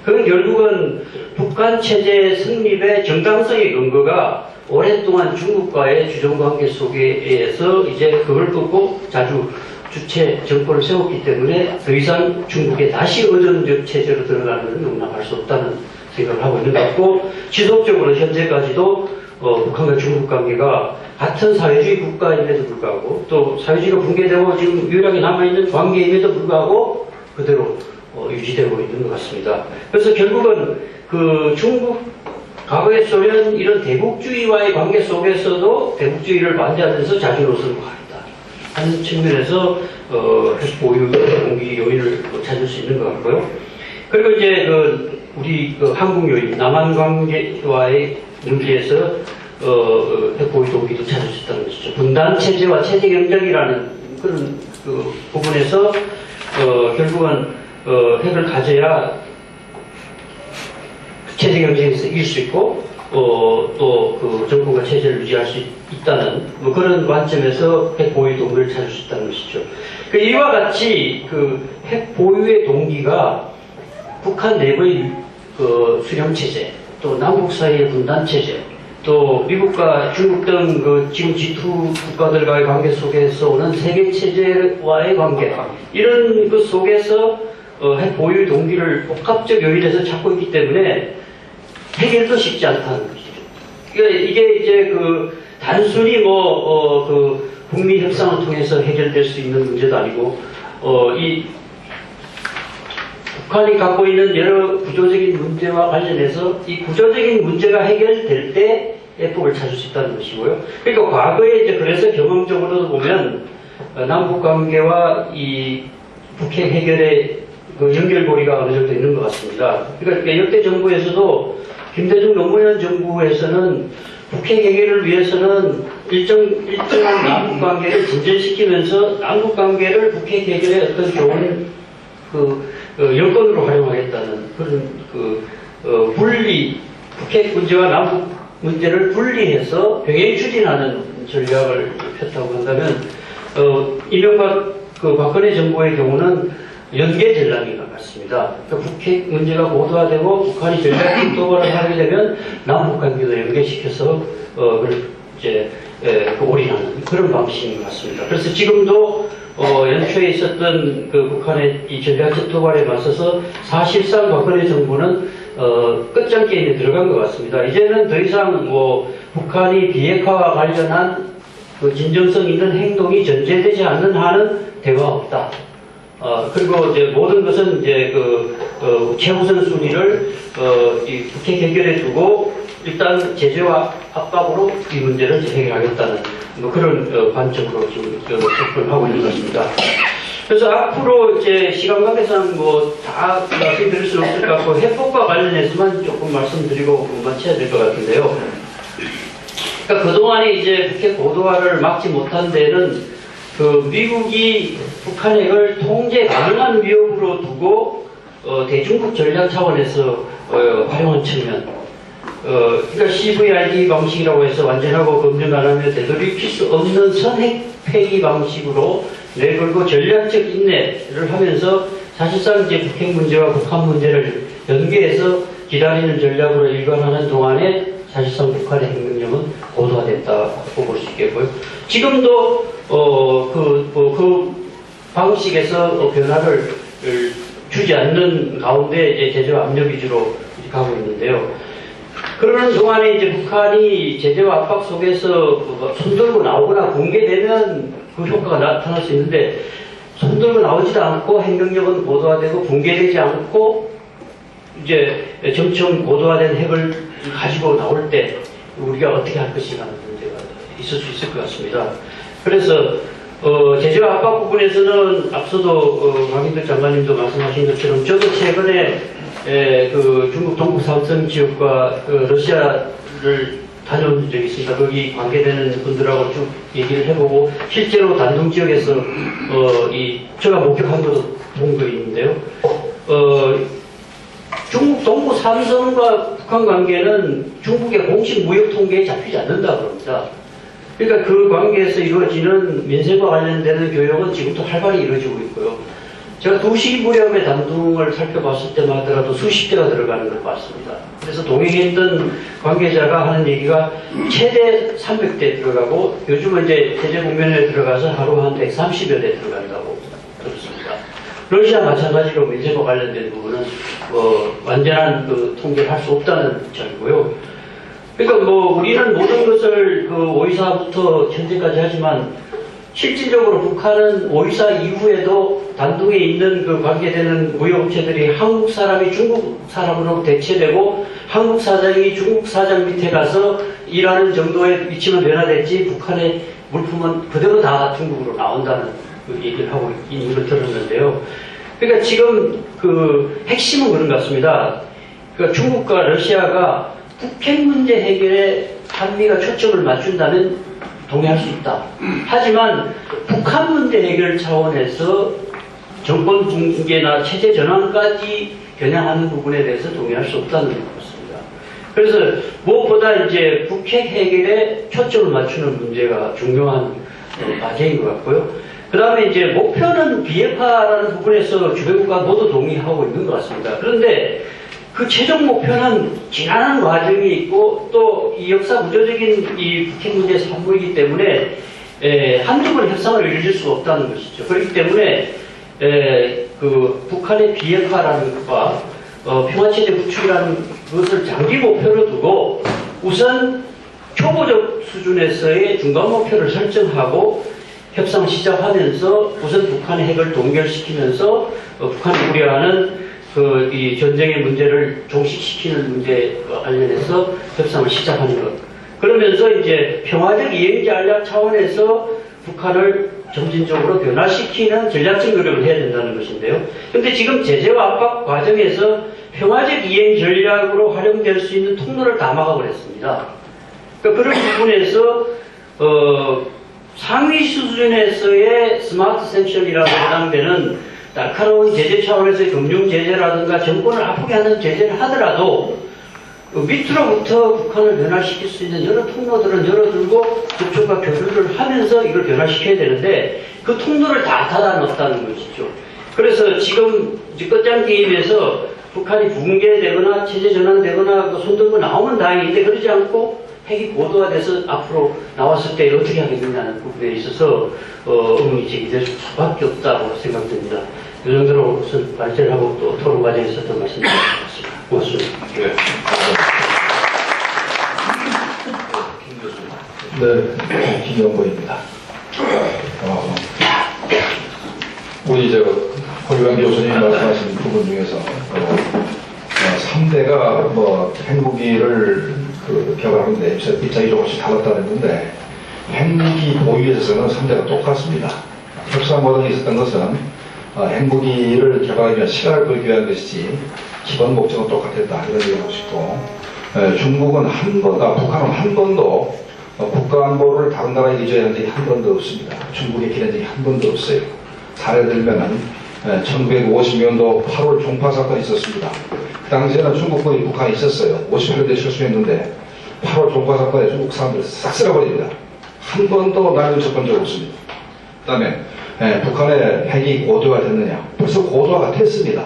그건 결국은 북한 체제의 성립의 정당성의 근거가 오랫동안 중국과의 주종관계 속에서 이제 그걸 뚫고 자주 주체 정권을 세웠기 때문에 더 이상 중국에 다시 의존적 체제로 들어가는 것은 용납할 수 없다는 생각을 하고 있는 것 같고, 지속적으로 현재까지도 북한과 중국 관계가 같은 사회주의 국가임에도 불구하고 또 사회주의가 붕괴되고 지금 유일하게 남아있는 관계임에도 불구하고 그대로 유지되고 있는 것 같습니다. 그래서 결국은 중국 과거의 소련 이런 대국주의와의 관계 속에서도 대국주의를 반대하면서 자주노선을 가겠다 하는 측면에서 핵 보유 동기 요인을 찾을 수 있는 것 같고요. 그리고 이제 우리 한국 요인, 남한 관계와의 문제에서 핵 보유 동기도 찾을 수 있다는 것이죠. 분단 체제와 체제 경쟁이라는 그런 부분에서 결국은 핵을 가져야 체제 경쟁에서 이길 수 있고 또 정부가 체제를 유지할 수 있다는 그런 관점에서 핵 보유 동기를 찾을 수 있다는 것이죠. 이와 같이 핵 보유의 동기가 북한 내부의 수렴 체제, 또 남북 사이의 분단 체제, 또 미국과 중국 등 지금 G2 국가들과의 관계 속에서 오는 세계 체제와의 관계, 이런 것 속에서 핵 보유 동기를 복합적 요인에서 찾고 있기 때문에 해결도 쉽지 않다는 것이죠. 그러니까 이게 이제 단순히 북미 협상을 통해서 해결될 수 있는 문제도 아니고 북한이 갖고 있는 여러 구조적인 문제와 관련해서 이 구조적인 문제가 해결될 때 해법을 찾을 수 있다는 것이고요. 그러니까 과거에 이제 그래서 경험적으로도 보면 남북 관계와 이 북핵 해결의 연결고리가 어느 정도 있는 것 같습니다. 그러니까 역대 정부에서도 김대중 노무현 정부에서는 북핵 해결을 위해서는 일정한 남북 관계를 진전시키면서 남북 관계를 북핵 해결의 어떤 좋은 여건으로 활용하겠다는 그런 분리, 북핵 문제와 남북 문제를 분리해서 병행 추진하는 전략을 폈다고 한다면 이명박 박근혜 정부의 경우는 연계 전략인 것 같습니다. 그러니까 북핵 문제가 고도화되고 북한이 전략적 도발을 하게 되면 남북 관계도 연계시켜서 이제 올인하는 그런 방식인 것 같습니다. 그래서 지금도 연초에 있었던 북한의 이 전략적 도발에 맞서서 사실상 박근혜 정부는 끝장 게임에 들어간 것 같습니다. 이제는 더 이상 북한이 비핵화와 관련한 그 진정성 있는 행동이 전제되지 않는 한은 대화가 없다. 그리고 이제 모든 것은 이제 최우선 순위를 이 국회 해결에 두고 일단 제재와 압박으로 이 문제를 해결하겠다는 뭐 그런 관점으로 지금 접근을 하고 있는 것 같습니다. 그래서 앞으로 이제 시간 관계상 뭐 다 말씀드릴 수는 없을 것 같고 해법과 관련해서만 조금 말씀드리고 마쳐야 될 것 같은데요. 그러니까 그동안에 이제 국회 고도화를 막지 못한 데는 그 미국이 북한 핵을 통제 가능한 위협으로 두고 대중국 전략 차원에서 활용한 측면. 그러니까 CVID 방식이라고 해서 완전하고 검증 안 하면 되돌이킬 수 없는 선핵 폐기 방식으로 내걸고 전략적 인내를 하면서 사실상 이제 북핵 문제와 북한 문제를 연계해서 기다리는 전략으로 일관하는 동안에 사실상 북한의 핵 능력은 고도화됐다고 볼 수 있겠고요. 지금도 그 방식에서 변화를 주지 않는 가운데 이제 제재와 압력 위주로 가고 있는데요. 그러는 동안에 이제 북한이 제재와 압박 속에서 손들고 나오거나 공개되면 그 효과가 나타날 수 있는데 손들고 나오지도 않고 핵능력은 고도화되고 공개되지 않고 이제 점점 고도화된 핵을 가지고 나올 때 우리가 어떻게 할 것이라는 문제가 있을 수 있을 것 같습니다. 그래서 제재와 압박 부분에서는 앞서도 강인덕 장관님도 말씀하신 것처럼 저도 최근에 그 중국 동부 삼성 지역과 러시아를 다녀온 적이 있습니다. 거기 관계되는 분들하고 쭉 얘기를 해보고 실제로 단둥 지역에서 제가 목격한 것도 본 거 있는데요. 중국 동부 삼성과 북한 관계는 중국의 공식 무역 통계에 잡히지 않는다고 합니다. 그러니까 그 관계에서 이루어지는 민생과 관련되는 교역은 지금도 활발히 이루어지고 있고요. 제가 2시 무렵에 단둥을 살펴봤을 때만 하더라도 수십 대가 들어가는 걸 봤습니다. 그래서 동행했던 관계자가 하는 얘기가 최대 300대 들어가고 요즘은 이제 제재 국면에 들어가서 하루 한 130여 대 들어간다고 들었습니다. 러시아 마찬가지로 민생과 관련된 부분은 완전한 그 통계를 할 수 없다는 점이고요. 그러니까 우리는 모든 것을 5.24부터 현재까지 하지만 실질적으로 북한은 5.24 이후에도 단둥에 있는 그 관계되는 무역업체들이 한국 사람이 중국 사람으로 대체되고 한국 사장이 중국 사장 밑에 가서 일하는 정도의 위치만 변화됐지 북한의 물품은 그대로 다 중국으로 나온다는 그 얘기를 하고 있는 걸 들었는데요. 그러니까 지금 그 핵심은 그런 것 같습니다. 그러니까 중국과 러시아가 북핵 문제 해결에 한미가 초점을 맞춘다면 동의할 수 있다. 하지만 북한 문제 해결 차원에서 정권 붕괴나 체제 전환까지 겨냥하는 부분에 대해서 동의할 수 없다는 것입니다. 그래서 무엇보다 이제 북핵 해결에 초점을 맞추는 문제가 중요한 과제인 것 같고요. 그 다음에 이제 목표는 비핵화라는 부분에서 주변국가 모두 동의하고 있는 것 같습니다. 그런데 그 최종 목표는 지난한 과정이 있고 또 이 역사 구조적인 이 북핵 문제의 산물이기 때문에 한두 번 협상을 이룰 수가 없다는 것이죠. 그렇기 때문에 그 북한의 비핵화라는 것과 평화체제 구축이라는 것을 장기 목표로 두고 우선 초보적 수준에서의 중간 목표를 설정하고 협상을 시작하면서 우선 북한의 핵을 동결시키면서 북한이 우려하는 이 전쟁의 문제를 종식시키는 문제와 관련해서 협상을 시작하는 것. 그러면서 이제 평화적 이행 전략 차원에서 북한을 점진적으로 변화시키는 전략적 노력을 해야 된다는 것인데요. 그런데 지금 제재와 압박 과정에서 평화적 이행 전략으로 활용될 수 있는 통로를 다 막아버렸습니다. 그러니까 그런 부분에서 상위 수준에서의 스마트 섹션이라고 해당되는 날카로운 제재 차원에서의 금융 제재라든가 정권을 아프게 하는 제재를 하더라도 밑으로부터 북한을 변화시킬 수 있는 여러 통로들은 열어두고 그쪽과 교류를 하면서 이걸 변화시켜야 되는데 그 통로를 다 닫아놓았다는 것이죠. 그래서 지금 끝장게임에서 북한이 붕괴되거나 체제 전환되거나 손들고 나오면 다행인데 그러지 않고 핵이 고도화돼서 앞으로 나왔을 때 어떻게 하겠느냐는 부분에 있어서 의문이 제기될 수밖에 없다고 생각됩니다. 이 정도로 우선 발제를 하고 또 토론 과정에 있었던 말씀드리겠습니다. 고맙습니다. 네. 네. 김영보입니다. 우리 홀리관 교수님 말씀하신 부분 중에서 3대가 핵무기를 개발하는데 입장이 조금씩 달랐다고 했는데 핵무기 보유에 있어서는 3대가 똑같습니다. 협상 과정이 있었던 것은 핵무기를 개발하기 위한 시간을 끌기 위한 것이지 기본 목적은 똑같았다 이런 얘기를 하고 싶고, 중국은 북한은 한 번도 국가안보를 다른 나라에 의존한 적이 한 번도 없습니다. 중국에 기댄 적이 한 번도 없어요. 사례 들면은 1950년도 8월 종파 사건이 있었습니다. 그 당시에는 중국군이 북한에 있었어요. 50년대 출수했는데 8월 종파 사건에 중국 사람들을 싹 쓸어버립니다. 한 번도 날려 쳤본 적 없습니다. 그 다음에 북한의 핵이 고도화 됐느냐? 벌써 고도화가 됐습니다.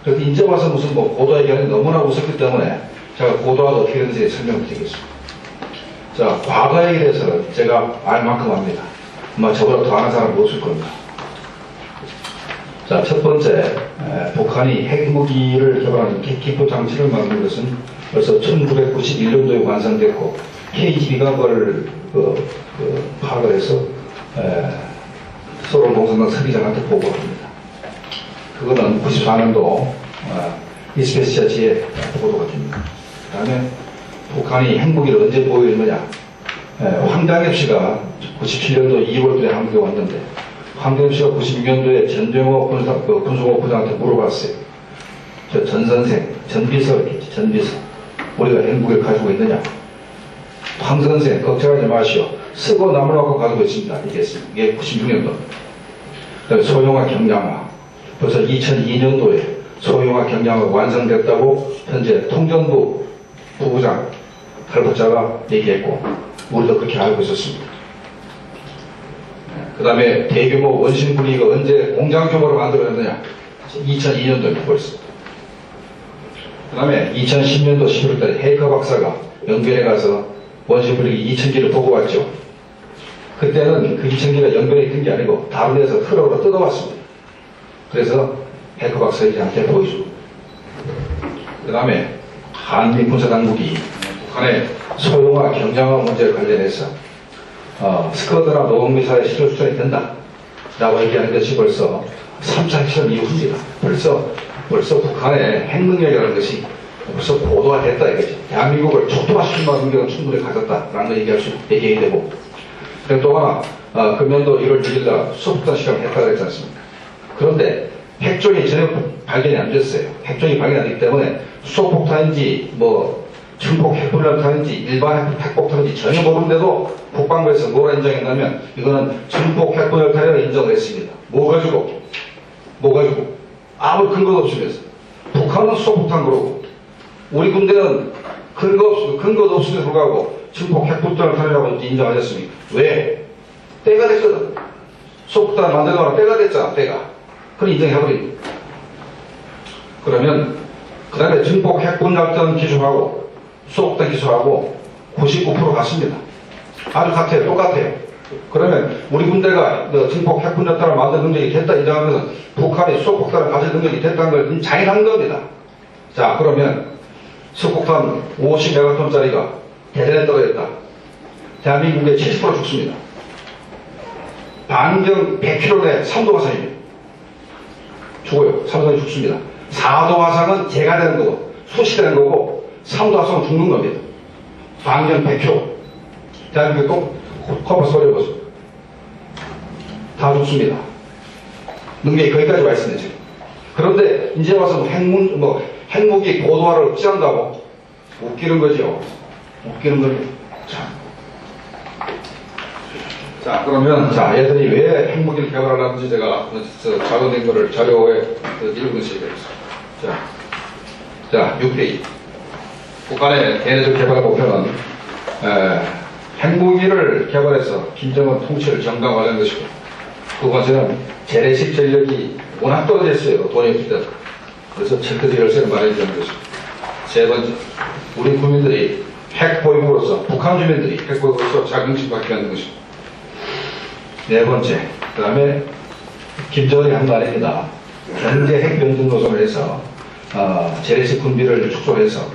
그래서 이제 와서 무슨 고도화 얘기하는 게 너무나 무섭기 때문에 제가 고도화가 어떻게 되는지 설명을 드리겠습니다. 자, 과거에 대해서는 제가 알 만큼 합니다. 저보다 더 아는 사람은 없을 겁니다. 자, 첫 번째, 북한이 핵무기를 개발하는 기포 장치를 만든 것은 벌써 1991년도에 완성됐고, KGB가 그걸 파악을 해서 소련 공산당 서기장한테 보고합니다. 그거는 94년도 이스페시아지에 보도가 됩니다. 그 다음에 북한이 핵무기를 언제 보유했느냐. 황당엽 씨가 97년도 2월달에 한국에 왔는데, 황당엽 씨가 96년도에 전병호 군수공업부장한테 물어봤어요. 전 선생, 전 비서였겠지, 전 비서. 우리가 핵무기를 가지고 있느냐. 황 선생, 걱정하지 마시오. 쓰고 나무라고 가지고 있습니다. 이게 96년도. 그다음에 소형화 경량화. 벌써 2002년도에 소형화 경량화가 완성됐다고 현재 통전부 부부장 탈북자가 얘기했고, 우리도 그렇게 알고 있었습니다. 그 다음에 대규모 원심 분위기가 언제 공장 규모로 만들어졌느냐. 2002년도에 벌써. 그 다음에 2010년도 11월달에 헤이커 박사가 영변에 가서 원심 분위기 2000개를 보고 왔죠. 그때는 그 2000개가 영변에 있던 게 아니고 다른 데서 트럭으로 뜯어왔습니다. 그래서 헤이커 박사한테 보여줍니다. 그 다음에 한미 군사당국이 북한의 소형화 경량화 문제에 관련해서 스커드나 노동미사일 실효 수준이 된다 라고 얘기하는 것이 벌써 3차 핵실험 이후입니다. 벌써 북한의 핵능력이라는 것이 벌써 고도화됐다 이거지. 대한민국을 초토화시킨 만한 능력은 충분히 가졌다라는 걸 얘기하게 되고, 그리고 또 하나 금년도 1월 6일 날 소폭탄 실험을 했다고 했지 않습니까? 그런데 핵종이 전혀 발견이 안 됐어요. 핵종이 발견이 안 됐기 때문에 소폭탄인지 중폭 핵폭탄인지 일반 핵폭탄인지 전혀 모르는데도 국방부에서 뭐라 인정했냐면 이거는 중폭 핵폭탄이라고 인정을 했습니다. 뭐 가지고 아무 근거도 없으면서 북한은 소폭탄 그러고 우리 군대는 근거도 없음에도 불구하고 중폭 핵폭탄이라고 인정하셨습니까? 왜? 때가 됐거든. 소폭탄 만들거나 때가 됐잖아. 그걸 인정해버립니다. 그러면 그 다음에 중폭 핵분작전 기술하고 소폭탄 기술하고 99% 같습니다. 아주 같아요. 똑같아요. 그러면 우리 군대가 중폭 핵분작전을 만든 능력이 됐다 인정하면 북한이 소폭탄을 가질 능력이 됐다는 걸 자인한 겁니다. 자, 그러면 소폭탄 50메가톤짜리가 대전에 떨어졌다. 대한민국의 70% 죽습니다. 반경 100km 내 3도 화상입니다. 죽어요. 3도 죽습니다. 4도 화상은 재가 되는 거고 수시되는 거고 3도 화상은 죽는 겁니다. 반경 100km. 대한민국 또 컴퍼스 버려보세요. 다 죽습니다. 능력이 거기까지 와 있습니다, 지금. 그런데 이제 와서 핵무기 고도화를 취한다고 웃기는 거죠. 자, 그러면, 얘들이 왜 핵무기를 개발하려는지 제가 작은 거를 자료에 읽으시게 되겠습니다. 자, 6페이지. 북한의 대내적 개발 목표는, 핵무기를 개발해서 김정은 통치를 정당화하는 것이고, 두 번째는 재래식 전력이 워낙 떨어져 있어요. 돈이 없기 때문에. 그래서 철저히 열쇠를 마련해주는 것이고, 세 번째, 우리 국민들이 핵 보유국으로서, 북한 주민들이 핵 보유국으로서 자긍심 갖게 하는 것이고, 네 번째, 그 다음에 김정은이 한 말입니다. 경제 핵 변동 노선을 해서 재래식 군비를 축소해서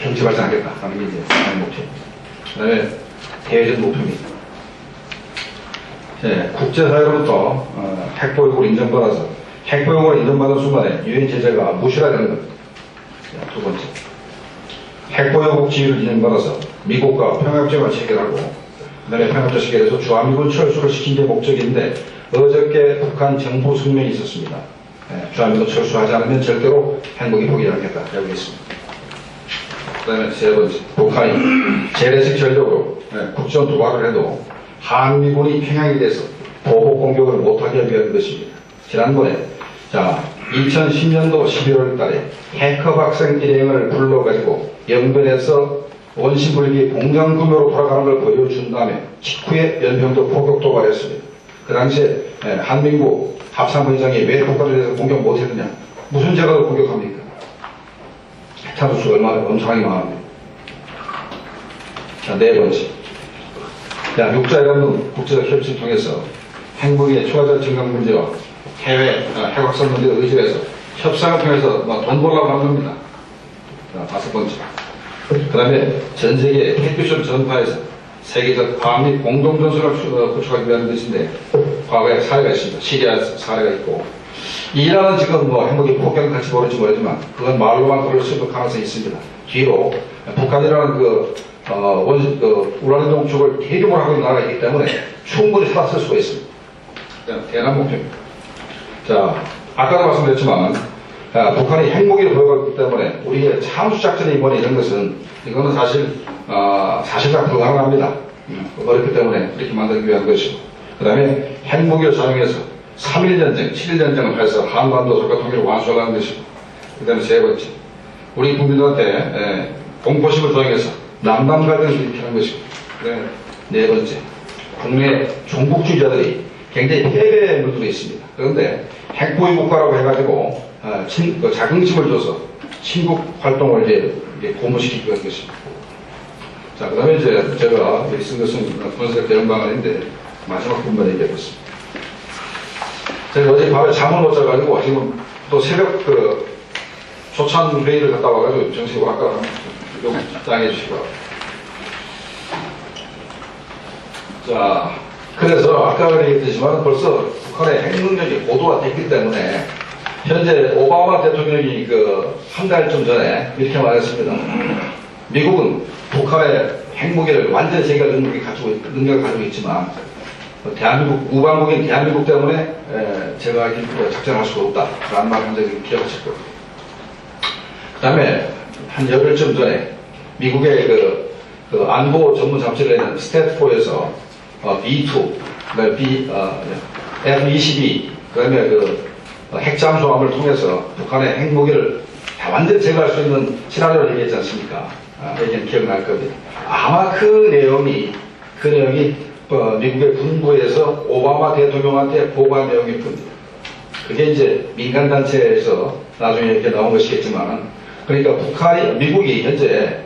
경제 발전하겠다 하는 게 이제 하나의 목표입니다. 그 다음에 대외적 목표입니다. 국제사회로부터 핵보유국을 인정받아서 핵보유국을 인정받은 순간에 유엔 제재가 무시가 되는 겁니다. 두 번째, 핵보유국 지위를 인정받아서 미국과 평화협정을 체결하고 그다음에 평화협정 체결해서 주한미군 철수를 시킨 게 목적인데 어저께 북한 정부 성명이 있었습니다. 주한미군 철수하지 않으면 절대로 핵무기 포기하지 않겠다. 여기 있습니다. 그 다음에 세 번째, 북한이 재래식 전력으로 국전 도발을 해도 한미군이 평양에 대해서 보복 공격을 못하게 하기 위한 것입니다. 지난번에 2010년도 11월 달에 해커 학생 일행을 불러가지고 영변에서 원심불기 공장구매로 돌아가는 걸 보여준 다음에 직후에 연평도 포격 도발했습니다. 그 당시에 한민국 합참의장이 왜 북한에 대해서 공격 못했느냐, 무슨 죄가 공격합니까? 차수수가 얼마나 엄청나게 많은데. 네 번째, 육자에 없는 국제적 협치를 통해서 핵무기의 추가적 증강 문제와 해외 핵확산 문제를 의식해서 협상을 통해서 돈 벌려고 하는 겁니다. 다섯 번째, 그 다음에 전 세계 핵미션 전파에서 세계적 과학 및 공동전술을 구축하기 위한 것인데 과거에 사례가 있습니다. 시리아 사례가 있고 이란은 지금 핵무기 폭격은 같이 모를지 모르지만 그건 말로만 그럴 수 있는 가능성이 있습니다. 뒤로 북한이라는 우라늄 농축을 대규모로 하고 있는 나라가 있기 때문에 충분히 살았을 수가 있습니다. 대남 목표입니다. 아까도 말씀드렸지만 북한이 핵무기를 보유하기 때문에 우리의 참수작전이 이번에 이런 것은 이거는 사실 사실상 불가능합니다. 그렇기 때문에 이렇게 만들기 위한 것이고 그 다음에 핵무기를 사용해서 3.1전쟁, 7.1전쟁을 해서 한반도 설과 통일을 완수하려는 것이고 그 다음에 세 번째, 우리 국민들한테 공포심을 조장해서 남남 갈등을 일으키는 것이고 네 번째, 국내 종북주의자들이 굉장히 패배에 물들어 있습니다. 그런데 핵보유 국가라고 해가지고 자긍심을 줘서 친국 활동을 이제 고무시키기 위한 것입니다. 그 다음에 이제 제가 여기 쓴 것은 군사적 대응 방안인데 마지막 부분만 얘기하겠습니다. 제가 어제 밤에 잠을 못 자가지고 지금 또 새벽 조찬 회의를 갔다 와가지고 정신이 아까 좀 장해 주시고. 그래서 아까 얘기했지만 벌써 북한의 핵 능력이 고도화됐기 때문에 현재 오바마 대통령이 한 달쯤 전에 이렇게 말했습니다. 미국은 북한의 핵무기를 완전히 제거할 능력을 가지고 있지만 대한민국, 우방국인 대한민국 때문에 제가 작전할 수가 없다. 라는 말 한 적이 기억하실 거예요. 그 다음에 한 열흘쯤 전에 미국의 안보 전문 잡지를 내는 스태트포에서 B2, F-22, 그 다음에 핵잠수함을 통해서 북한의 핵무기를 완전히 제거할 수 있는 시나리오를 얘기했지 않습니까? 얘기는 기억날 겁니다. 아마 그 내용이 미국의 군부에서 오바마 대통령한테 보고한 내용일 겁니다. 그게 이제 민간단체에서 나중에 이렇게 나온 것이겠지만, 그러니까 미국이 현재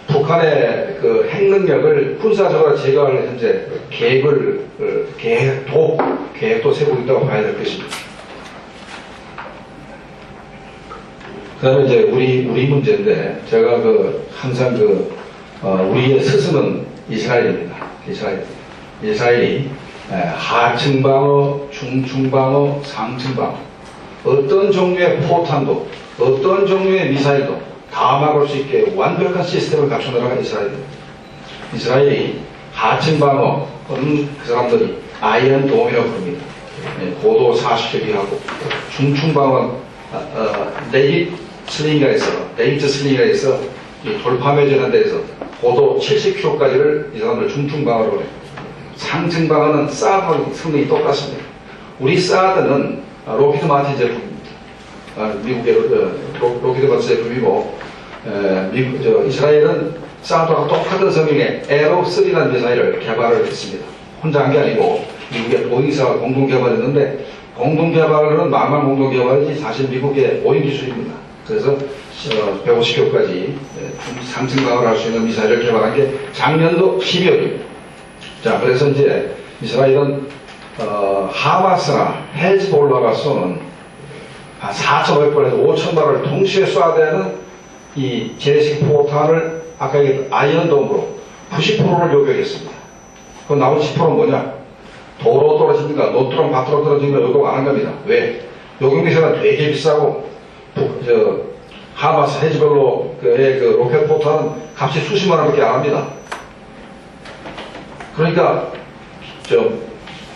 북한의 핵 능력을 군사적으로 제거할 현재 계획도 세우고 있다고 봐야 될 것입니다. 그 다음에 이제 우리 문제인데, 제가 항상 우리의 스승은 이스라엘입니다. 이스라엘이 하층방어, 중층방어, 상층방어, 어떤 종류의 포탄도, 어떤 종류의 미사일도 다 막을 수 있게 완벽한 시스템을 갖춘 나라가 이스라엘입니다. 이스라엘이 하층방어는 그 사람들이 아이언돔이라고 부릅니다. 고도 40킬로 하고, 중층방어는 레이트 슬링이라 해서 돌파매전한 데에서 고도 70km까지를 이 사람들 중층방어로 해요. 상층방어는 사드하고 성능이 똑같습니다. 우리 사드는 로키드 마틴 제품입니다. 미국의 로키드 마틴 제품이고, 이스라엘은 사드하고 똑같은 성능의 에로3라는 미사일을 개발을 했습니다. 혼자 한 게 아니고 미국의 보잉사가 공동 개발했는데, 공동 개발은 망망 공동 개발이지 사실 미국의 보잉 기술입니다. 그래서 150km까지 상층방어를 할 수 있는 미사일을 개발한 게 작년도 12월입니다. 그래서 이제 이스라엘은 하마스나 헬즈볼라가 쏘는 한 4,500발에서 5,000발을 동시에 쏴야 되는 이 재래식 포탄을 아까 얘기했던 아이언돔으로 90%를 요격했습니다. 그 나머지 10%는 뭐냐? 도로 떨어지니까 노트랑 밭으로 떨어지니까 요금 안 한 겁니다. 왜? 요금비세가 되게 비싸고 하마스 헤즈볼로의 그 로켓 포탄은 값이 수십만 원밖에 안 합니다. 그러니까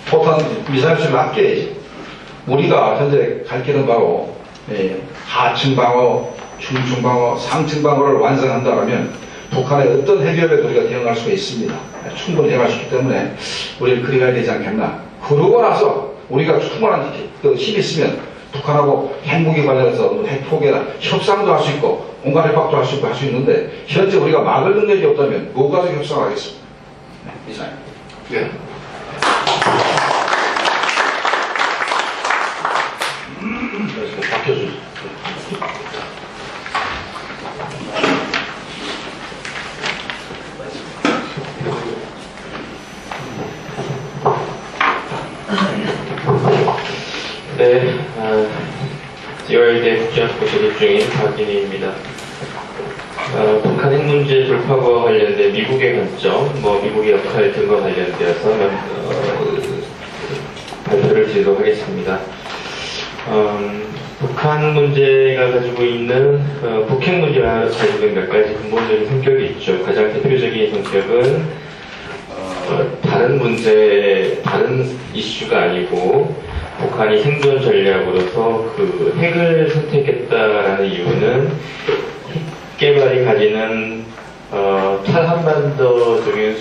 포탄 미사일 수를 아껴야지. 우리가 현재 갈 길은 바로 하층 방어, 중층 방어, 상층 방어를 완성한다면 북한의 어떤 해결에도 우리가 대응할 수가 있습니다. 충분히 대응할 수 있기 때문에 우리는 그리 가야 되지 않겠나. 그러고 나서 우리가 충분한 힘이 있으면 북한하고 핵무기 관련해서 핵포기나 협상도 할 수 있고 공간 협박도 할 수 있고 할 수 있는데 현재 우리가 막을 능력이 없다면 뭐가 협상을 하겠습니까? 이상. 네. 박효수. 네, 지월대 국제학부 조직 중인 박인희입니다. 북한 핵 문제 돌파와 관련된 미국의 관점, 미국의 역할 등과 관련되어서 발표를 드리도록 하겠습니다. 북한 문제가 가지고 있는 북핵 문제가 가지고 있는 몇 가지 근본적인 성격이 있죠. 가장 대표적인 성격은 다른 문제, 다른 이슈가 아니고 북한이 생존 전략으로서 그 핵을 선택했다라는 이유는 핵 개발이 가지는 탈한반도적인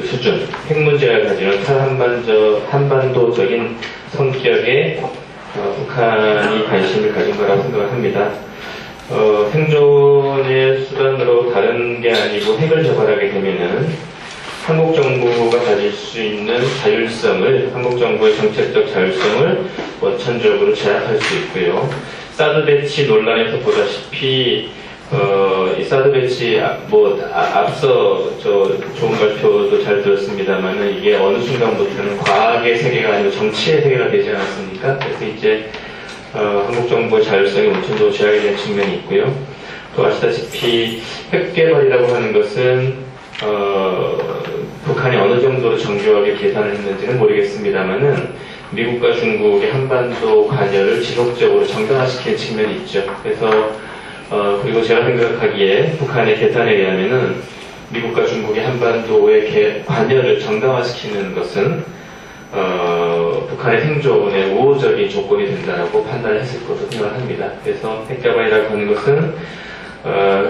수준, 핵 문제가 가지는 탈한반도적인 성격의 북한이 관심을 가진 거라고 생각을 합니다. 생존의 수단으로 다른 게 아니고 핵을 개발하게 되면은 한국 정부가 가질 수 있는 자율성을, 한국 정부의 정책적 자율성을 원천적으로 제약할 수 있고요. 사드 배치 논란에서 보다시피 이 사드 배치 앞서 좋은 발표도 잘 들었습니다만은 이게 어느 순간부터는 과학의 세계가 아니고 정치의 세계가 되지 않았습니까? 그래서 이제 한국 정부의 자율성이 원천적으로 제약이 되는 측면이 있고요. 또 아시다시피 핵 개발이라고 하는 것은 북한이 어느 정도로 정교하게 계산을 했는지는 모르겠습니다만은 미국과 중국의 한반도 관여를 지속적으로 정당화시키는 측면이 있죠. 그래서 그리고 제가 생각하기에 북한의 계산에 의하면은 미국과 중국의 한반도의 관여를 정당화시키는 것은 북한의 생존에 우호적인 조건이 된다라고 판단을 했을 것으로 생각을 합니다. 그래서 핵개발이라고 하는 것은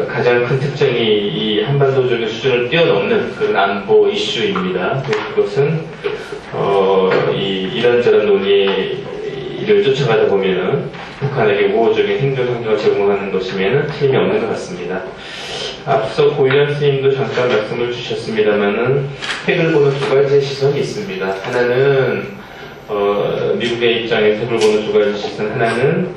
가장 큰 특징이 이 한반도적인 수준을 뛰어넘는 그런 안보 이슈입니다. 그것은 이런저런 논의를 쫓아가다 보면은 북한에게 우호적인 생존 환경을 제공하는 것이면은 틀림이 없는 것 같습니다. 앞서 고일현 선생님도 잠깐 말씀을 주셨습니다만은 핵을 보는 두 가지의 시선이 있습니다. 하나는 미국의 입장에서 핵을 보는 두 가지 시선, 하나는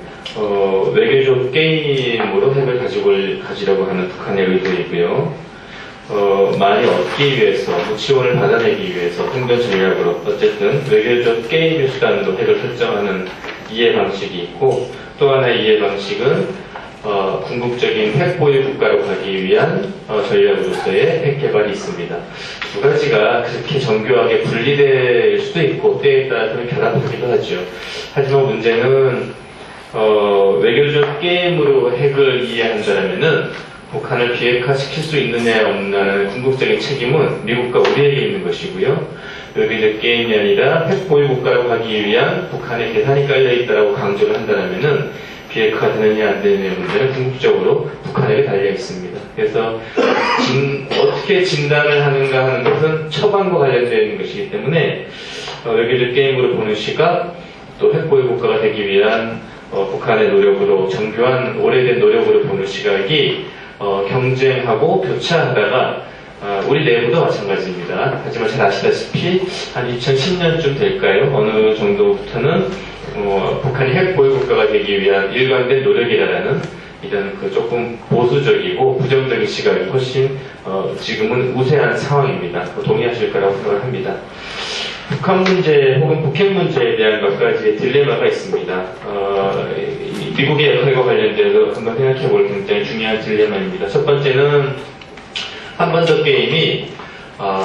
외교적 게임으로 핵을 가지려고 하는 북한의 의도이고요. 많이 얻기 위해서, 지원을 받아내기 위해서 생존 전략으로 어쨌든 외교적 게임의 수단으로 핵을 설정하는 이해 방식이 있고, 또 하나의 이해 방식은 궁극적인 핵 보유 국가로 가기 위한 전략으로서의 핵 개발이 있습니다. 두 가지가 그렇게 정교하게 분리될 수도 있고 때에 따라서는 결합하기도 하죠. 하지만 문제는 외교적 게임으로 핵을 이해한다면은 북한을 비핵화시킬 수 있느냐 없느냐는 궁극적인 책임은 미국과 우리에게 있는 것이고요. 외교적 게임이 아니라 핵 보유 국가로 가기 위한 북한의 계산이 깔려 있다라고 강조를 한다면은 비핵화되느냐 안 되느냐 문제는 궁극적으로 북한에게 달려 있습니다. 그래서 어떻게 진단을 하는가 하는 것은 처방과 관련되어 있는 것이기 때문에 외교적 게임으로 보는 시각, 또 핵보유 국가가 되기 위한 북한의 노력으로, 정교한 오래된 노력으로 보는 시각이 경쟁하고 교차하다가 우리 내부도 마찬가지입니다. 하지만 잘 아시다시피 한 2010년쯤 될까요? 어느 정도부터는 북한이 핵 보유 국가가 되기 위한 일관된 노력이라는 이런 그 조금 보수적이고 부정적인 시각이 훨씬 지금은 우세한 상황입니다. 동의하실 거라고 생각을 합니다. 북한 문제 혹은 북핵 문제에 대한 몇 가지 딜레마가 있습니다. 미국의 역할과 관련돼서 한번 생각해 볼 굉장히 중요한 딜레마입니다. 첫 번째는 한반도 게임이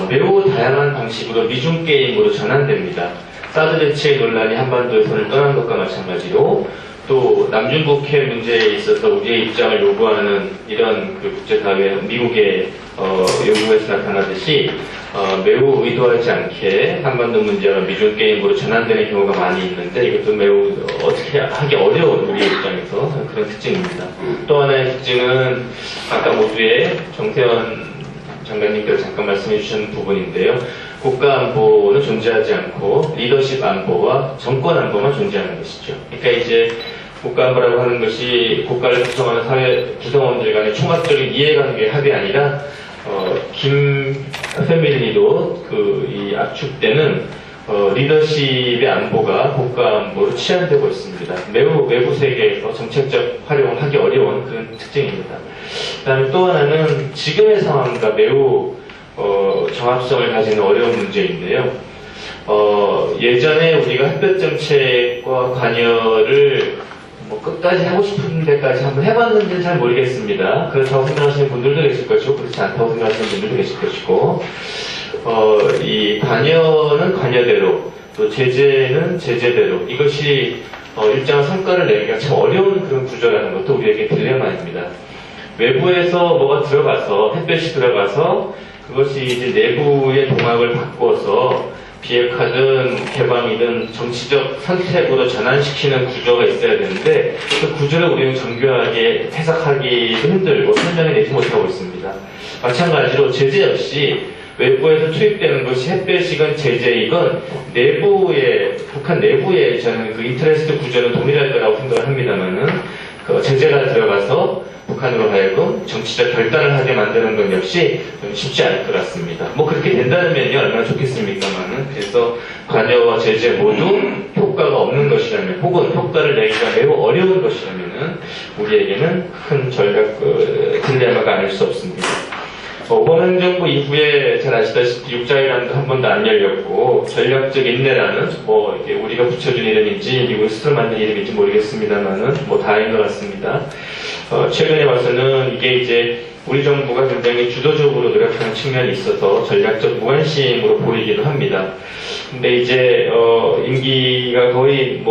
매우 다양한 방식으로 미중 게임으로 전환됩니다. 사드 대책 논란이 한반도의 손을 떠난 것과 마찬가지로 또 남중국해 문제에 있어서 우리의 입장을 요구하는 이런 그 국제사회, 미국의 요구에서 나타나듯이 매우 의도하지 않게 한반도 문제가 미중 게임으로 전환되는 경우가 많이 있는데 이것도 매우 어떻게 하기 어려운 우리의 입장에서 그런 특징입니다. 또 하나의 특징은 아까 모두의 정세현 장관님께서 잠깐 말씀해 주신 부분인데요. 국가 안보는 존재하지 않고 리더십 안보와 정권 안보만 존재하는 것이죠. 그러니까 이제 국가 안보라고 하는 것이 국가를 구성하는 사회 구성원들 간의 총합적인 이해관계의 합이 아니라 김 패밀리도 이 압축되는 리더십의 안보가 국가 안보로 치환되고 있습니다. 매우 외부 세계에서 정책적 활용을 하기 어려운 그런 특징입니다. 그다음에 또 하나는 지금의 상황과 매우 정합성을 가지는 어려운 문제인데요. 예전에 우리가 햇볕 정책과 관여를 끝까지 하고 싶은 데까지 한번 해봤는지는 잘 모르겠습니다. 그렇다고 생각하시는 분들도 계실 것이고 그렇지 않다고 생각하시는 분들도 계실 것이고 이 관여는 관여대로 또 제재는 제재대로 이것이 일정한 성과를 내기가 참 어려운 그런 구조라는 것도 우리에게 딜레마입니다. 외부에서 뭐가 들어가서 햇볕이 들어가서 그것이 이제 내부의 동학을 바꾸어서 비핵화든 개방이든 정치적 선택으로 전환시키는 구조가 있어야 되는데 그 구조를 우리는 정교하게 해석하기도 힘들고 설명해내지 못하고 있습니다. 마찬가지로 제재 역시 외부에서 투입되는 것이 햇볕이건 제재이건 내부의 북한 내부의 저는 그 인터레스트 구조는 동일할 거라고 생각을 합니다만은 그 제재가 들어가서 북한으로 하여금 정치적 결단을 하게 만드는 건 역시 좀 쉽지 않을 것 같습니다. 뭐 그렇게 된다면요 얼마나 좋겠습니까만은 그래서 관여와 제재 모두 효과가 없는 것이라면 혹은 효과를 내기가 매우 어려운 것이라면은 우리에게는 큰 전략 딜레마가 아닐 수 없습니다. 오바마 행정부 이후에 잘 아시다시피 육자회담도 한 번도 안 열렸고 전략적 인내라는 이게 우리가 붙여준 이름인지 미국이 스스로 만든 이름인지 모르겠습니다만은 다인 것 같습니다. 최근에 봐서는 이게 이제 우리 정부가 굉장히 주도적으로 노력하는 측면이 있어서 전략적 무관심으로 보이기도 합니다. 근데 이제 임기가 거의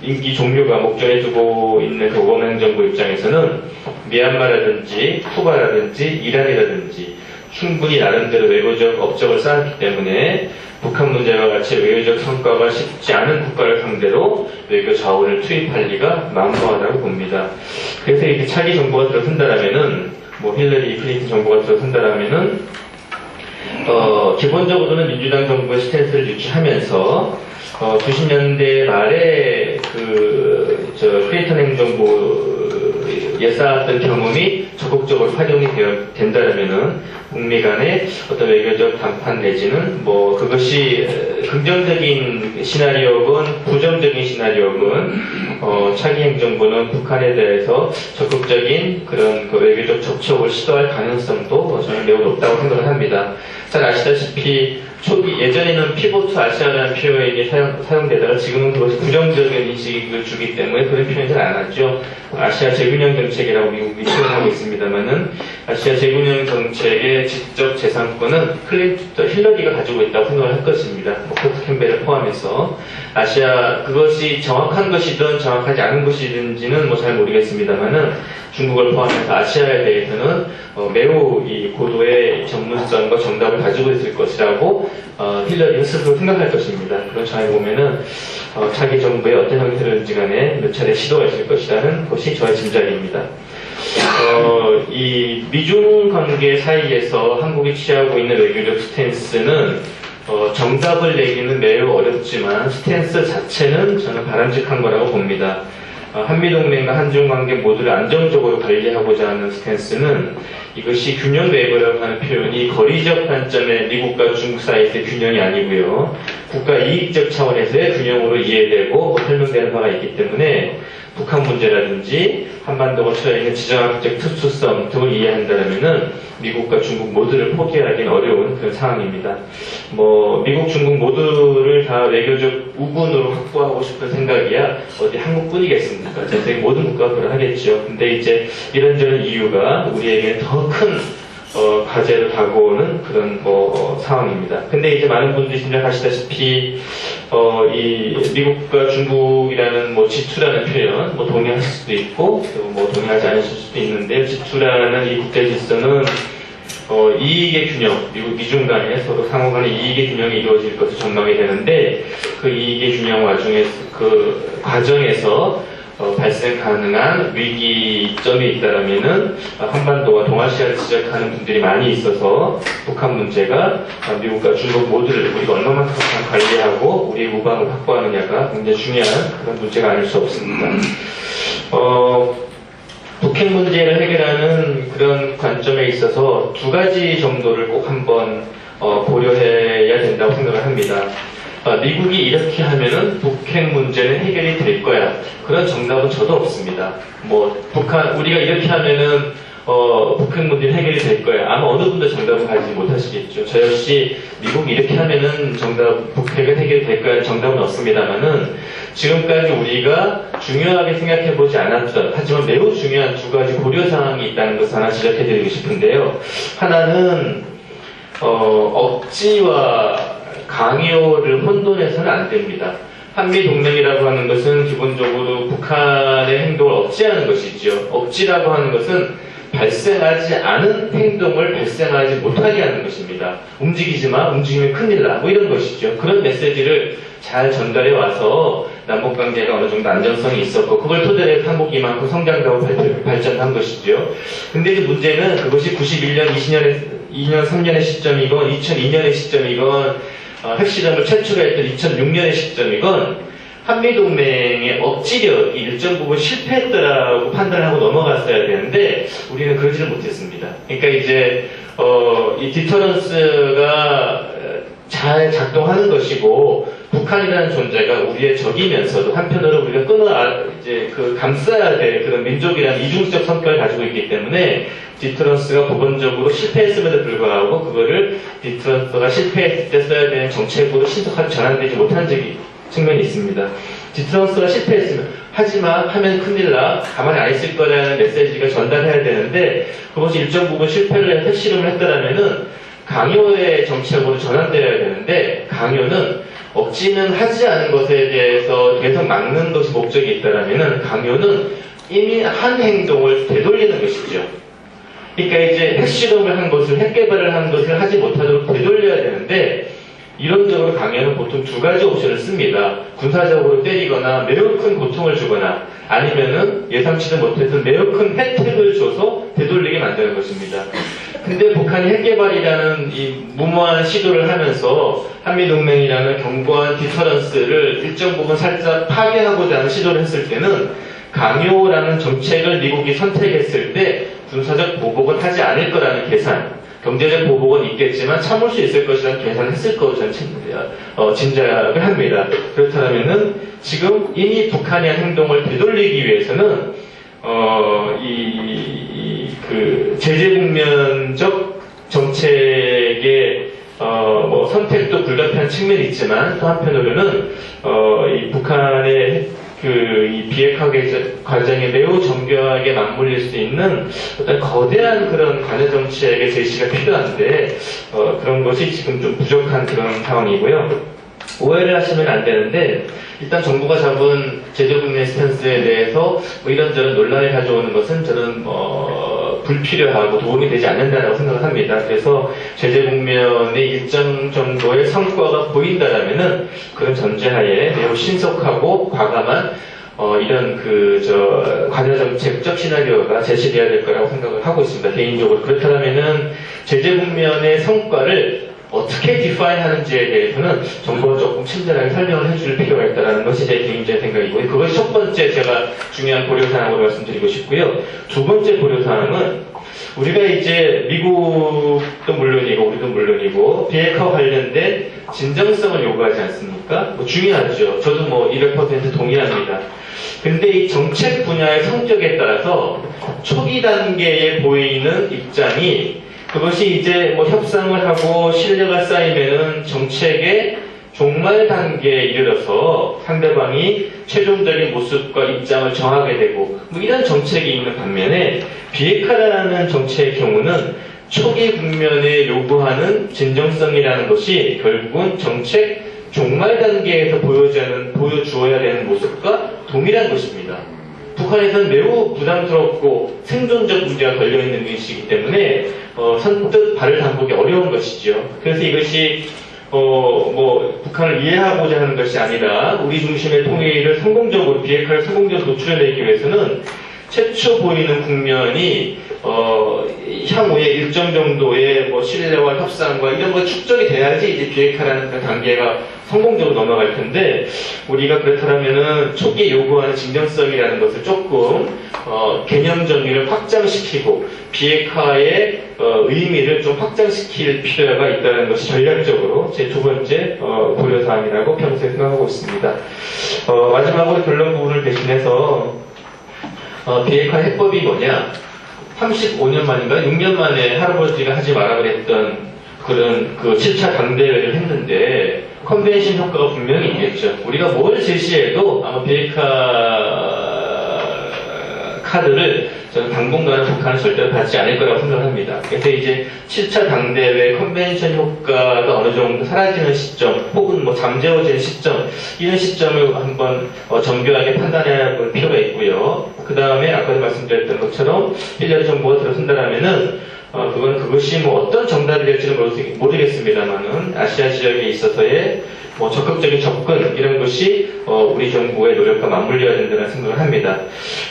임기 종료가 목전에 두고 있는 그 오바마 행정부 입장에서는 미얀마라든지 쿠바라든지 이란이라든지 충분히 나름대로 외교적 업적을 쌓았기 때문에 북한 문제와 같이 외교적 성과가 쉽지 않은 국가를 상대로 외교 자원을 투입할 리가 만무하다고 봅니다. 그래서 이렇게 차기 정부가 들어선다라면은 힐러리 클린턴 정부가 들어선다라면은 기본적으로는 민주당 정부의 스탠스를 유지하면서 90년대 말에 클린턴 행정부에 쌓았던 경험이 적극적으로 활용이 된다라면은 북미 간의 어떤 외교적談判 내지는 그것이 긍정적인 시나리오건 부정적인 시나리오건 차기 행정부는 북한에 대해서 적극적인 그런 외교적 접촉을 시도할 가능성도 저는 매우 높다고 생각을 합니다. 잘 아시다시피 예전에는 피보트 아시아라는 표현이 사용되다가 지금은 그것이 부정적인 인식을 주기 때문에 그런 표현을 잘 안 하죠. 아시아 재균형 정책이라고 미국이 표현하고 있습니다만은 아시아 재균형 정책의 직접 재산권은 힐러리가 가지고 있다고 생각을 할 것입니다. 포트 캠벨을 포함해서 그것이 정확한 것이든 정확하지 않은 것이든지는 잘 모르겠습니다만은 중국을 포함해서 아시아에 대해서는 매우 이 고도의 전문성과 정답을 가지고 있을 것이라고 힐러리는 스스로 생각할 것입니다. 그런 점에 보면은 차기 정부의 어떤 형태로든지 간에 몇 차례 시도가 있을 것이라는 것이 저의 짐작입니다. 이 미중 관계 사이에서 한국이 취하고 있는 외교적 스탠스는 정답을 내기는 매우 어렵지만 스탠스 자체는 저는 바람직한 거라고 봅니다. 한미동맹과 한중관계 모두를 안정적으로 관리하고자 하는 스탠스는 이것이 균형 외교라고 하는 표현이 거리적 관점의 미국과 중국 사이의 균형이 아니고요. 국가 이익적 차원에서의 균형으로 이해되고 설명되는 바가 있기 때문에 북한 문제라든지 한반도가 처해 있는 지정학적 특수성 등을 이해한다면은 미국과 중국 모두를 포기하기는 어려운 그런 상황입니다. 미국, 중국 모두를 다 외교적 우분으로 확보하고 싶은 생각이야 어디 한국뿐이겠습니까? 전 세계 모든 국가가 그러하겠죠. 근데 이제 이런저런 이유가 우리에게 더 큰 과제로 다가오는 그런 상황입니다. 근데 이제 많은 분들이 생각하시다시피 이 미국과 중국이라는 지투라는 표현 동의하실 수도 있고 또 동의하지 않으실 수도 있는데요. 지투라는 이 국제 질서는 이익의 균형, 미중 간에 서로 상호 간의 이익의 균형이 이루어질 것을 전망이 되는데 그 이익의 균형 그 과정에서 발생 가능한 위기점이 있다라면은 한반도와 동아시아를 지적하는 분들이 많이 있어서 북한 문제가 미국과 중국 모두를 우리가 얼마만큼 관리하고 우리의 우방을 확보하느냐가 굉장히 중요한 그런 문제가 아닐 수 없습니다. 북핵 문제를 해결하는 그런 관점에 있어서 두 가지 정도를 꼭 한번 고려해야 된다고 생각을 합니다. 미국이 이렇게 하면은 북핵 문제는 해결이 될 거야. 그런 정답은 저도 없습니다. 우리가 이렇게 하면은 북핵 문제는 해결이 될 거야. 아마 어느 분도 정답을 가지지 못하시겠죠. 저 역시 미국이 이렇게 하면은 북핵은 해결이 될 거야. 정답은 없습니다만은 지금까지 우리가 중요하게 생각해보지 않았던 하지만 매우 중요한 두 가지 고려사항이 있다는 것을 하나 지적해드리고 싶은데요. 하나는 억지와 강요를 혼돈해서는 안 됩니다. 한미동맹이라고 하는 것은 기본적으로 북한의 행동을 억제하는 것이지요. 억지라고 하는 것은 발생하지 않은 행동을 발생하지 못하게 하는 것입니다. 움직이지 마, 움직이면 큰일 나, 이런 것이죠. 그런 메시지를 잘 전달해 와서 남북관계가 어느 정도 안정성이 있었고 그걸 토대로 해서 한국이 이만큼 성장하고 발전한 것이죠. 근데 이제 문제는 그것이 91년, 2년, 3년의 시점이건 2002년의 시점이건 핵실험을 최초했던 2006년의 시점이건 한미동맹의 억지력이 일정 부분 실패했더라고 판단을 하고 넘어갔어야 되는데 우리는 그러지를 못했습니다. 그러니까 이제 이 디터런스가 잘 작동하는 것이고 북한이라는 존재가 우리의 적이면서도 한편으로 우리가 감싸야 될 그런 민족이라는 이중적 성격을 가지고 있기 때문에 디터런스가 부분적으로 실패했음에도 불구하고 그거를 디터런스가 실패했을 때 써야 되는 정책으로 신속하게 전환되지 못한 측면이 있습니다. 디터런스가 실패했으면 하지만 하면 큰일 나 가만히 안 있을 거라는 메시지가 전달해야 되는데 그것이 일정 부분 실패를 해서 핵실험을 했더라면은 강요의 정책으로 전환되어야 되는데 강요는 억지는 하지 않은 것에 대해서 계속 막는 것이 목적이 있다라면은 강요는 이미 한 행동을 되돌리는 것이죠. 그러니까 이제 핵실험을 한 것을 핵개발을 한 것을 하지 못하도록 되돌려야 되는데 이론적으로 강요는 보통 두 가지 옵션을 씁니다. 군사적으로 때리거나 매우 큰 고통을 주거나 아니면은 예상치도 못했던 매우 큰 혜택을 줘서 되돌리게 만드는 것입니다. 근데 북한이 핵개발이라는 이 무모한 시도를 하면서 한미동맹이라는 견고한 디터런스를 일정 부분 살짝 파괴하고자 하는 시도를 했을 때는 강요라는 정책을 미국이 선택했을 때 군사적 보복은 하지 않을 거라는 계산, 경제적 보복은 있겠지만 참을 수 있을 것이라는 계산을 했을 거로 저는 짐작을 합니다. 그렇다면은 지금 이미 북한의 행동을 되돌리기 위해서는 제재 국면적 정책의 선택도 불가피한 측면이 있지만 또 한편으로는 이 북한의 이 비핵화 과정에 매우 정교하게 맞물릴 수 있는 어떤 거대한 그런 관여 정책의 제시가 필요한데 그런 것이 지금 좀 부족한 그런 상황이고요. 오해를 하시면 안 되는데 일단 정부가 잡은 제재 국면 스탠스에 대해서 이런저런 논란을 가져오는 것은 저는 불필요하고 도움이 되지 않는다고 생각을 합니다. 그래서 제재 국면의 일정 정도의 성과가 보인다라면은 그런 전제하에 매우 신속하고 과감한 이런 관여 정책적 시나리오가 제시돼야 될 거라고 생각을 하고 있습니다. 개인적으로 그렇다면은 제재 국면의 성과를 어떻게 디파인 하는지에 대해서는 정부가 조금 친절하게 설명을 해줄 필요가 있다는 것이 제 개인적인 생각이고요. 그것이 첫 번째 제가 중요한 고려사항으로 말씀드리고 싶고요. 두 번째 고려사항은 우리가 이제 미국도 물론이고 우리도 물론이고 비핵화 관련된 진정성을 요구하지 않습니까? 중요하죠. 저도 200% 동의합니다. 근데 이 정책 분야의 성격에 따라서 초기 단계에 보이는 입장이 그것이 이제 협상을 하고 신뢰가 쌓이면은 정책의 종말 단계에 이르러서 상대방이 최종적인 모습과 입장을 정하게 되고 이런 정책이 있는 반면에 비핵화라는 정책의 경우는 초기 국면에 요구하는 진정성이라는 것이 결국은 정책 종말 단계에서 보여주어야 되는 모습과 동일한 것입니다. 북한에서는 매우 부담스럽고 생존적 문제가 걸려있는 것이기 때문에 선뜻 발을 담그기 어려운 것이죠. 그래서 이것이 북한을 이해하고자 하는 것이 아니라 우리 중심의 통일을 성공적으로, 비핵화를 성공적으로 도출해내기 위해서는 최초 보이는 국면이 향후에 일정 정도의 신뢰와 협상과 이런 거 축적이 돼야지 이제 비핵화라는 그 단계가 성공적으로 넘어갈 텐데, 우리가 그렇다면은 초기에 요구하는 진정성이라는 것을 조금 개념 정의를 확장시키고 비핵화의 의미를 좀 확장시킬 필요가 있다는 것이 전략적으로 제 두 번째 고려사항이라고 평소에 생각하고 있습니다. 마지막으로 결론 부분을 대신해서 비핵화 해법이 뭐냐? 35년 만인가 6년 만에 할아버지가 하지 마라 그랬던 그런 그 7차 당대회를 했는데 컨벤션 효과가 분명히 있겠죠. 우리가 뭘 제시해도 아마 비핵화 카드를 저는 당분간은 북한은 절대로 받지 않을 거라고 생각합니다. 그래서 이제 7차 당대회 컨벤션 효과가 어느 정도 사라지는 시점, 혹은 잠재워지는 시점, 이런 시점을 한번 정교하게 판단해야 볼 필요가 있고요. 그 다음에 아까도 말씀드렸던 것처럼 1년 정부가 들어선다라면은 그것이 어떤 정답이 될지는 모르겠습니다만은 아시아 지역에 있어서의 적극적인 접근 이런 것이 우리 정부의 노력과 맞물려야 된다는 생각을 합니다.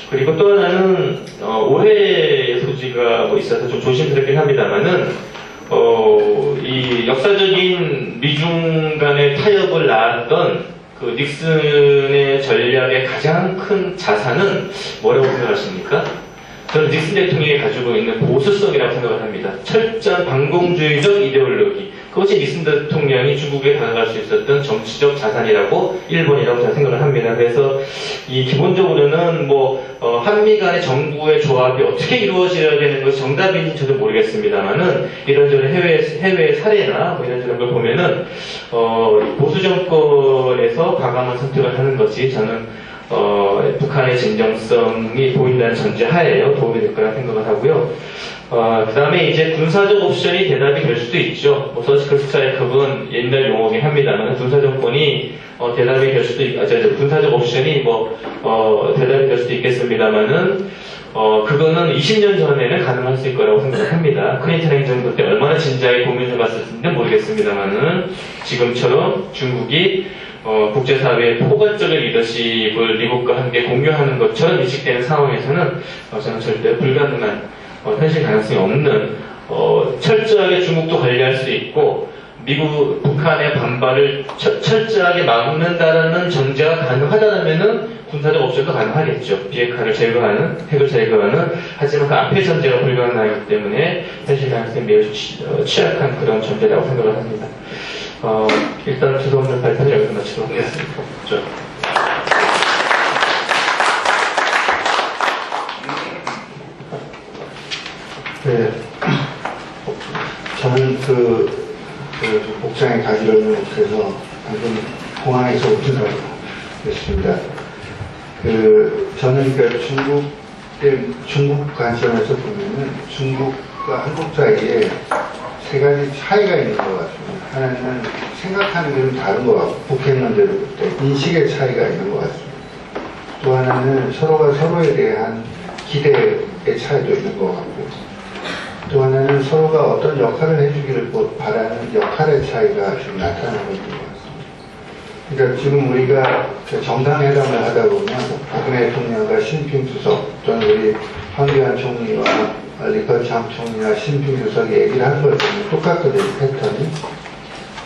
그리고 또 하나는 오해의 소지가 있어서 좀 조심스럽긴 합니다만은 이 역사적인 미중 간의 타협을 낳았던 그 닉슨의 전략의 가장 큰 자산은 뭐라고 생각하십니까? 저는 닉슨 대통령이 가지고 있는 보수성이라고 생각을 합니다. 철저한 반공주의적 이데올로기. 그것이 닉슨 대통령이 중국에 다가갈 수 있었던 정치적 자산이라고, 일본이라고 저는 생각을 합니다. 그래서 이 기본적으로는 한미 간의 정부의 조합이 어떻게 이루어져야 되는 것이 정답인지 저도 모르겠습니다만은 이런저런 해외 사례나 이런저런 걸 보면은 보수 정권에서 과감한 선택을 하는 것이 저는 북한의 진정성이 보인다는 전제하에요. 도움이 될 거라 생각을 하고요. 그 다음에 이제 군사적 옵션이 대답이 될 수도 있죠. 서지컬 스트라이크는 옛날 용어긴 합니다만, 군사정권이 대답이 될 수도 군사적 옵션이 대답이 될 수도 있겠습니다만은, 그거는 20년 전에는 가능할 수 있을 거라고 생각합니다. 클린턴 행정부 때 얼마나 진지하게 고민해봤을지는 모르겠습니다만은, 지금처럼 중국이 국제사회의 포괄적인 리더십을 미국과 함께 공유하는 것처럼 인식되는 상황에서는 저는 절대 불가능한, 현실 가능성이 없는, 철저하게 중국도 관리할 수 있고 북한의 반발을 철저하게 막는다라는 전제가 가능하다면은 군사적 옵션도 가능하겠죠. 비핵화를 제거하는, 핵을 제거하는. 하지만 그 앞의 전제가 불가능하기 때문에 현실 가능성이 매우 취약한 그런 전제라고 생각을 합니다. 일단 주소없는 발표를 여기서 마치도록 하겠습니다. 네, 저는 복장에 가지런히 못해서 방금 공항에서 오픈을 했습니다. 저는 중국 관점에서 보면은 중국과 한국 사이에 세 가지 차이가 있는 것 같습니다. 하나는 생각하는 게 좀 다른 것 같고, 북핵 문제를 볼 때 인식의 차이가 있는 것 같습니다. 또 하나는 서로가 서로에 대한 기대의 차이도 있는 것 같고, 또 하나는 서로가 어떤 역할을 해주기를 바라는 역할의 차이가 좀 나타나고 있는 것 같습니다. 그러니까 지금 우리가 정상회담을 하다 보면 박근혜 대통령과 신핑 주석 또는 우리 황교안 총리와 리커창 총리나 신핑 주석이 얘기를 하는 걸 보면 똑같거든요, 패턴이.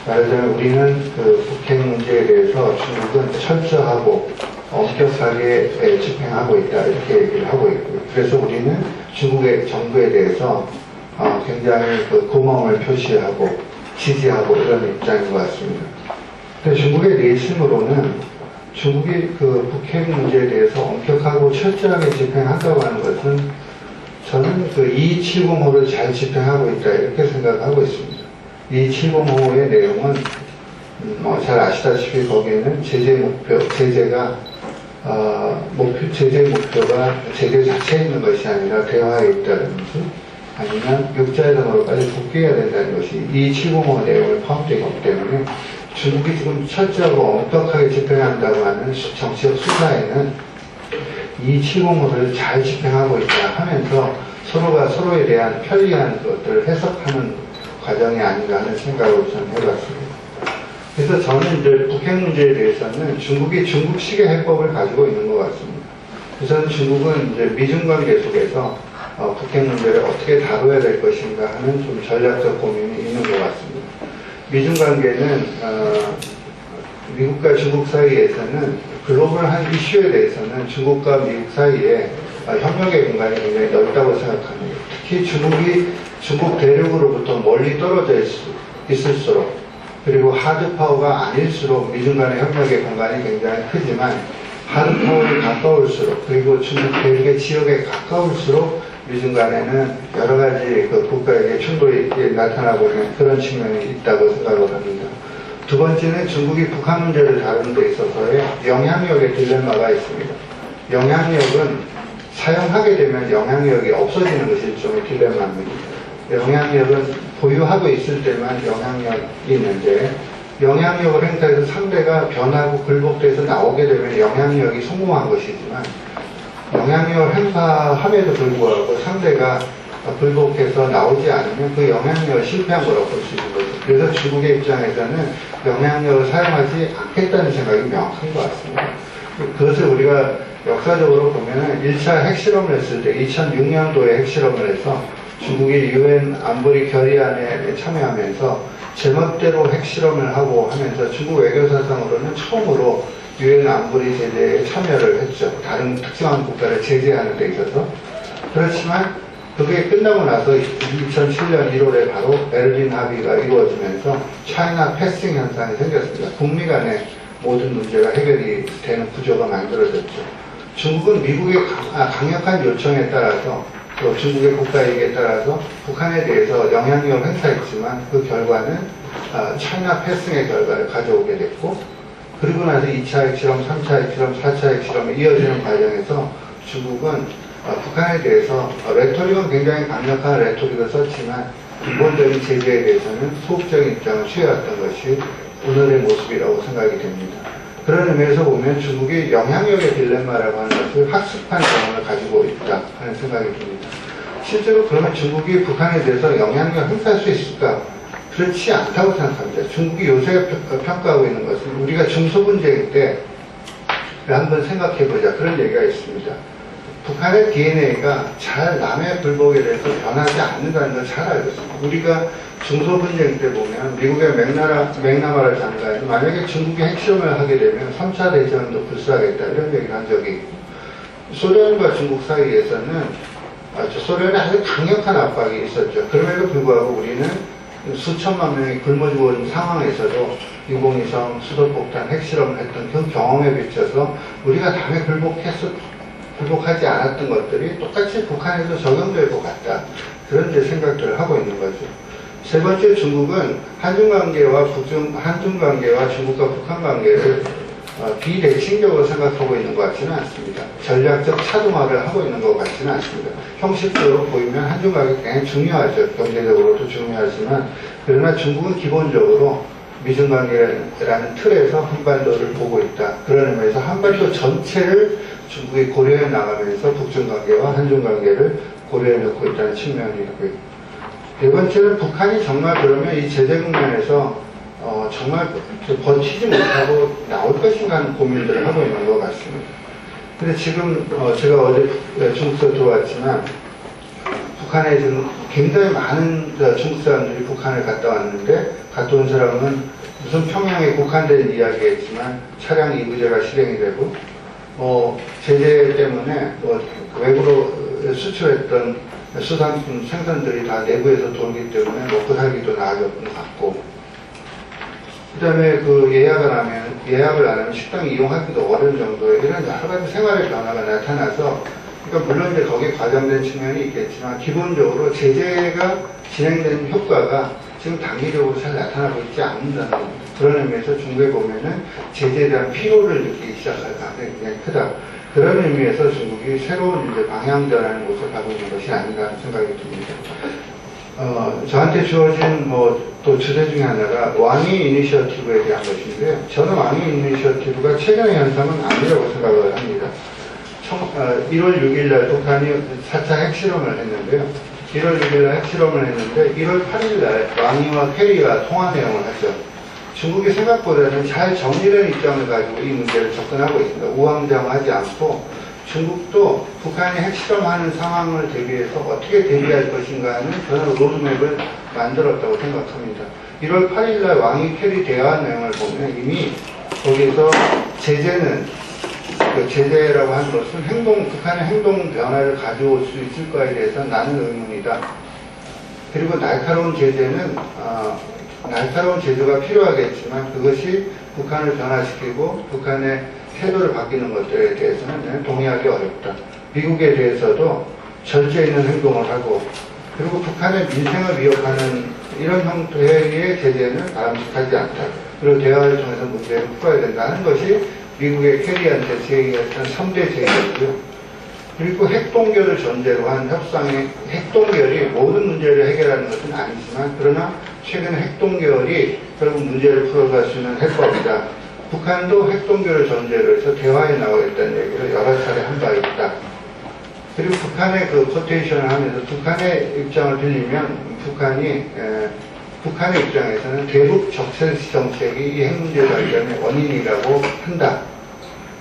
말하자면 우리는 북핵 문제에 대해서 중국은 철저하고 엄격하게 집행하고 있다, 이렇게 얘기를 하고 있고요. 그래서 우리는 중국의 정부에 대해서 굉장히 고마움을 표시하고 지지하고 이런 입장인 것 같습니다. 근데 중국의 내심으로는 중국이 북핵 문제에 대해서 엄격하고 철저하게 집행한다고 하는 것은 저는 2270호를 잘 집행하고 있다, 이렇게 생각하고 있습니다. 2270호의 내용은 잘 아시다시피 거기에는 제재 목표가 제재 자체에 있는 것이 아니라 대화에 있다든지, 아니면 육자회담으로까지 복귀해야 된다는 것이 이 705 내용을 포함되기 때문에 중국이 지금 철저하고 엄격하게 집행한다고 하는 정치적 수사에는 이 705를 잘 집행하고 있다 하면서 서로가 서로에 대한 편리한 것들을 해석하는 과정이 아닌가 하는 생각을 저는 해봤습니다. 그래서 저는 이제 북핵 문제에 대해서는 중국이 중국식의 해법을 가지고 있는 것 같습니다. 우선 중국은 이제 미중 관계 속에서 북핵 문제를 어떻게 다뤄야 될 것인가 하는 좀 전략적 고민이 있는 것 같습니다. 미중 관계는 미국과 중국 사이에서는 글로벌한 이슈에 대해서는 중국과 미국 사이에 협력의 공간이 굉장히 넓다고 생각합니다. 특히 중국이 중국 대륙으로부터 멀리 떨어져 있을수록 그리고 하드파워가 아닐수록 미중 간의 협력의 공간이 굉장히 크지만 하드파워에 가까울수록 그리고 중국 대륙의 지역에 가까울수록 미중 간에는 여러 가지 그 국가에게 충돌이 나타나고 있는 그런 측면이 있다고 생각을 합니다. 두 번째는 중국이 북한 문제를 다루는 데 있어서의 영향력의 딜레마가 있습니다. 영향력은 사용하게 되면 영향력이 없어지는 것이 일종의 딜레마입니다. 영향력은 보유하고 있을 때만 영향력이 있는데 영향력을 행사해서 상대가 변하고 굴복돼서 나오게 되면 영향력이 성공한 것이지만 영향력을 행사함에도 불구하고 상대가 굴복해서 나오지 않으면 그 영향력을 실패한 거라고 볼 수 있는 거죠. 그래서 중국의 입장에서는 영향력을 사용하지 않겠다는 생각이 명확한 것 같습니다. 그것을 우리가 역사적으로 보면은 1차 핵실험을 했을 때 2006년도에 핵실험을 해서 중국이 UN 안보리 결의안에 참여하면서 제멋대로 핵실험을 하고 하면서 중국 외교사상으로는 처음으로 UN 안보리 제재에 참여를 했죠. 다른 특정한 국가를 제재하는 데 있어서. 그렇지만 그게 끝나고 나서 2007년 1월에 바로 베를린 합의가 이루어지면서 차이나 패싱 현상이 생겼습니다. 북미 간의 모든 문제가 해결이 되는 구조가 만들어졌죠. 중국은 미국의 강력한 요청에 따라서 또 중국의 국가이익에 따라서 북한에 대해서 영향력을 행사했지만 그 결과는 차이나 패싱의 결과를 가져오게 됐고 그리고 나서 2차 핵실험, 3차 핵실험, 4차 핵실험이 이어지는 과정에서 중국은 북한에 대해서 레토릭은 굉장히 강력한 레토릭을 썼지만 근본적인 제재에 대해서는 소극적인 입장을 취해왔던 것이 오늘의 모습이라고 생각이 됩니다. 그런 의미에서 보면 중국이 영향력의 딜레마라고 하는 것을 학습한 경험을 가지고 있다 하는 생각이 듭니다. 실제로 그러면 중국이 북한에 대해서 영향력을 행사할 수 있을까? 그렇지 않다고 생각합니다. 중국이 요새 평가하고 있는 것은 우리가 중소분쟁일 때 한번 생각해보자 그런 얘기가 있습니다. 북한의 DNA가 잘 남의 불복에 대해서 변하지 않는다는 걸 잘 알고 있습니다. 우리가 중소분쟁 때 보면 미국의 맥나마라 장관이 만약에 중국이 핵실험을 하게 되면 3차 대전도 불사하겠다 이런 얘기를 한 적이 있고 소련과 중국 사이에서는 소련에 아주 강력한 압박이 있었죠. 그럼에도 불구하고 우리는 수천만 명이 굶어 죽은 상황에서도 인공위성, 수소폭탄, 핵실험을 했던 그 경험에 비춰서 우리가 남에 굴복하지 않았던 것들이 똑같이 북한에도 적용될 것 같다. 그런 생각들을 하고 있는 거죠. 세 번째 중국은 한중관계와 중국과 북한 관계를 비대칭적으로 생각하고 있는 것 같지는 않습니다. 전략적 차등화를 하고 있는 것 같지는 않습니다. 형식적으로 보이면 한중관계 굉장히 중요하죠. 경제적으로도 중요하지만 그러나 중국은 기본적으로 미중관계라는 틀에서 한반도를 보고 있다. 그런 의미에서 한반도 전체를 중국이 고려해 나가면서 북중관계와 한중관계를 고려해 놓고 있다는 측면이 있고요. 네 번째는 북한이 정말 그러면 이 제재 국면에서 정말 버티지 못하고 나올 것인가 하는 고민들을 하고 있는 것 같습니다. 근데 지금 제가 어제 중국에서 들어왔지만 북한에 지금 굉장히 많은 중국 사람들이 북한을 갔다 왔는데 갔다 온 사람은 무슨 평양에 국한된 이야기했지만 차량 이부제가 실행이 되고 제재 때문에 외부로 수출했던 수산품 생산들이 다 내부에서 돌기 때문에 먹고 살기도 나아졌던 것 같고 그 다음에 예약을 안 하면 식당 이용하기도 어려운 정도의 이런 여러 가지 생활의 변화가 나타나서 그러니까 물론 이제 거기에 과장된 측면이 있겠지만 기본적으로 제재가 진행된 효과가 지금 단기적으로 잘 나타나고 있지 않는다는 겁니다. 그런 의미에서 중국에 보면은 제재에 대한 피로를 느끼기 시작할 가능성이 굉장히 크다. 그런 의미에서 중국이 새로운 이제 방향 전환의 모습을 가고 있는 것이 아닌가 하는 생각이 듭니다. 저한테 주어진 또 주제 중에 하나가 왕위 이니셔티브에 대한 것인데요. 저는 왕위 이니셔티브가 최근의 현상은 아니라고 생각을 합니다. 1월 6일 날 북한이 4차 핵실험을 했는데요. 1월 6일 날 핵실험을 했는데 1월 8일 날 왕이와 캐리가 통화 내용을 하죠. 중국이 생각보다는 잘 정리된 입장을 가지고 이 문제를 접근하고 있습니다. 우왕좌왕하지 않고 중국도 북한이 핵실험하는 상황을 대비해서 어떻게 대비할 것인가 하는 그런 로드맵을 만들었다고 생각합니다. 1월 8일 날 왕이 캐리 대화 내용을 보면 이미 거기서 제재라고 하는 것은 북한의 행동 변화를 가져올 수 있을까에 대해서 나는 의문이다. 그리고 날카로운 제재가 필요하겠지만 그것이 북한을 변화시키고 북한의 태도를 바뀌는 것들에 대해서는 동의하기 어렵다. 미국에 대해서도 절제 있는 행동을 하고 그리고 북한의 민생을 위협하는 이런 형태의 제재는 바람직하지 않다. 그리고 대화를 통해서 문제를 풀어야 된다는 것이 미국의 캐리한테 제기했던 3대 제의였고요. 그리고 핵동결을 전제로 한 협상의 핵동결이 모든 문제를 해결하는 것은 아니지만 그러나 최근에 핵동결이 결국 문제를 풀어갈 수 있는 해법이다. 북한도 핵동결을 전제로 해서 대화에 나오겠다는 얘기를 여러 차례 한 바 있다. 그리고 북한의 코테이션을 하면서 북한의 입장을 들리면 북한의 입장에서는 대북 적세시 정책이 이 핵 문제 발전의 원인이라고 한다.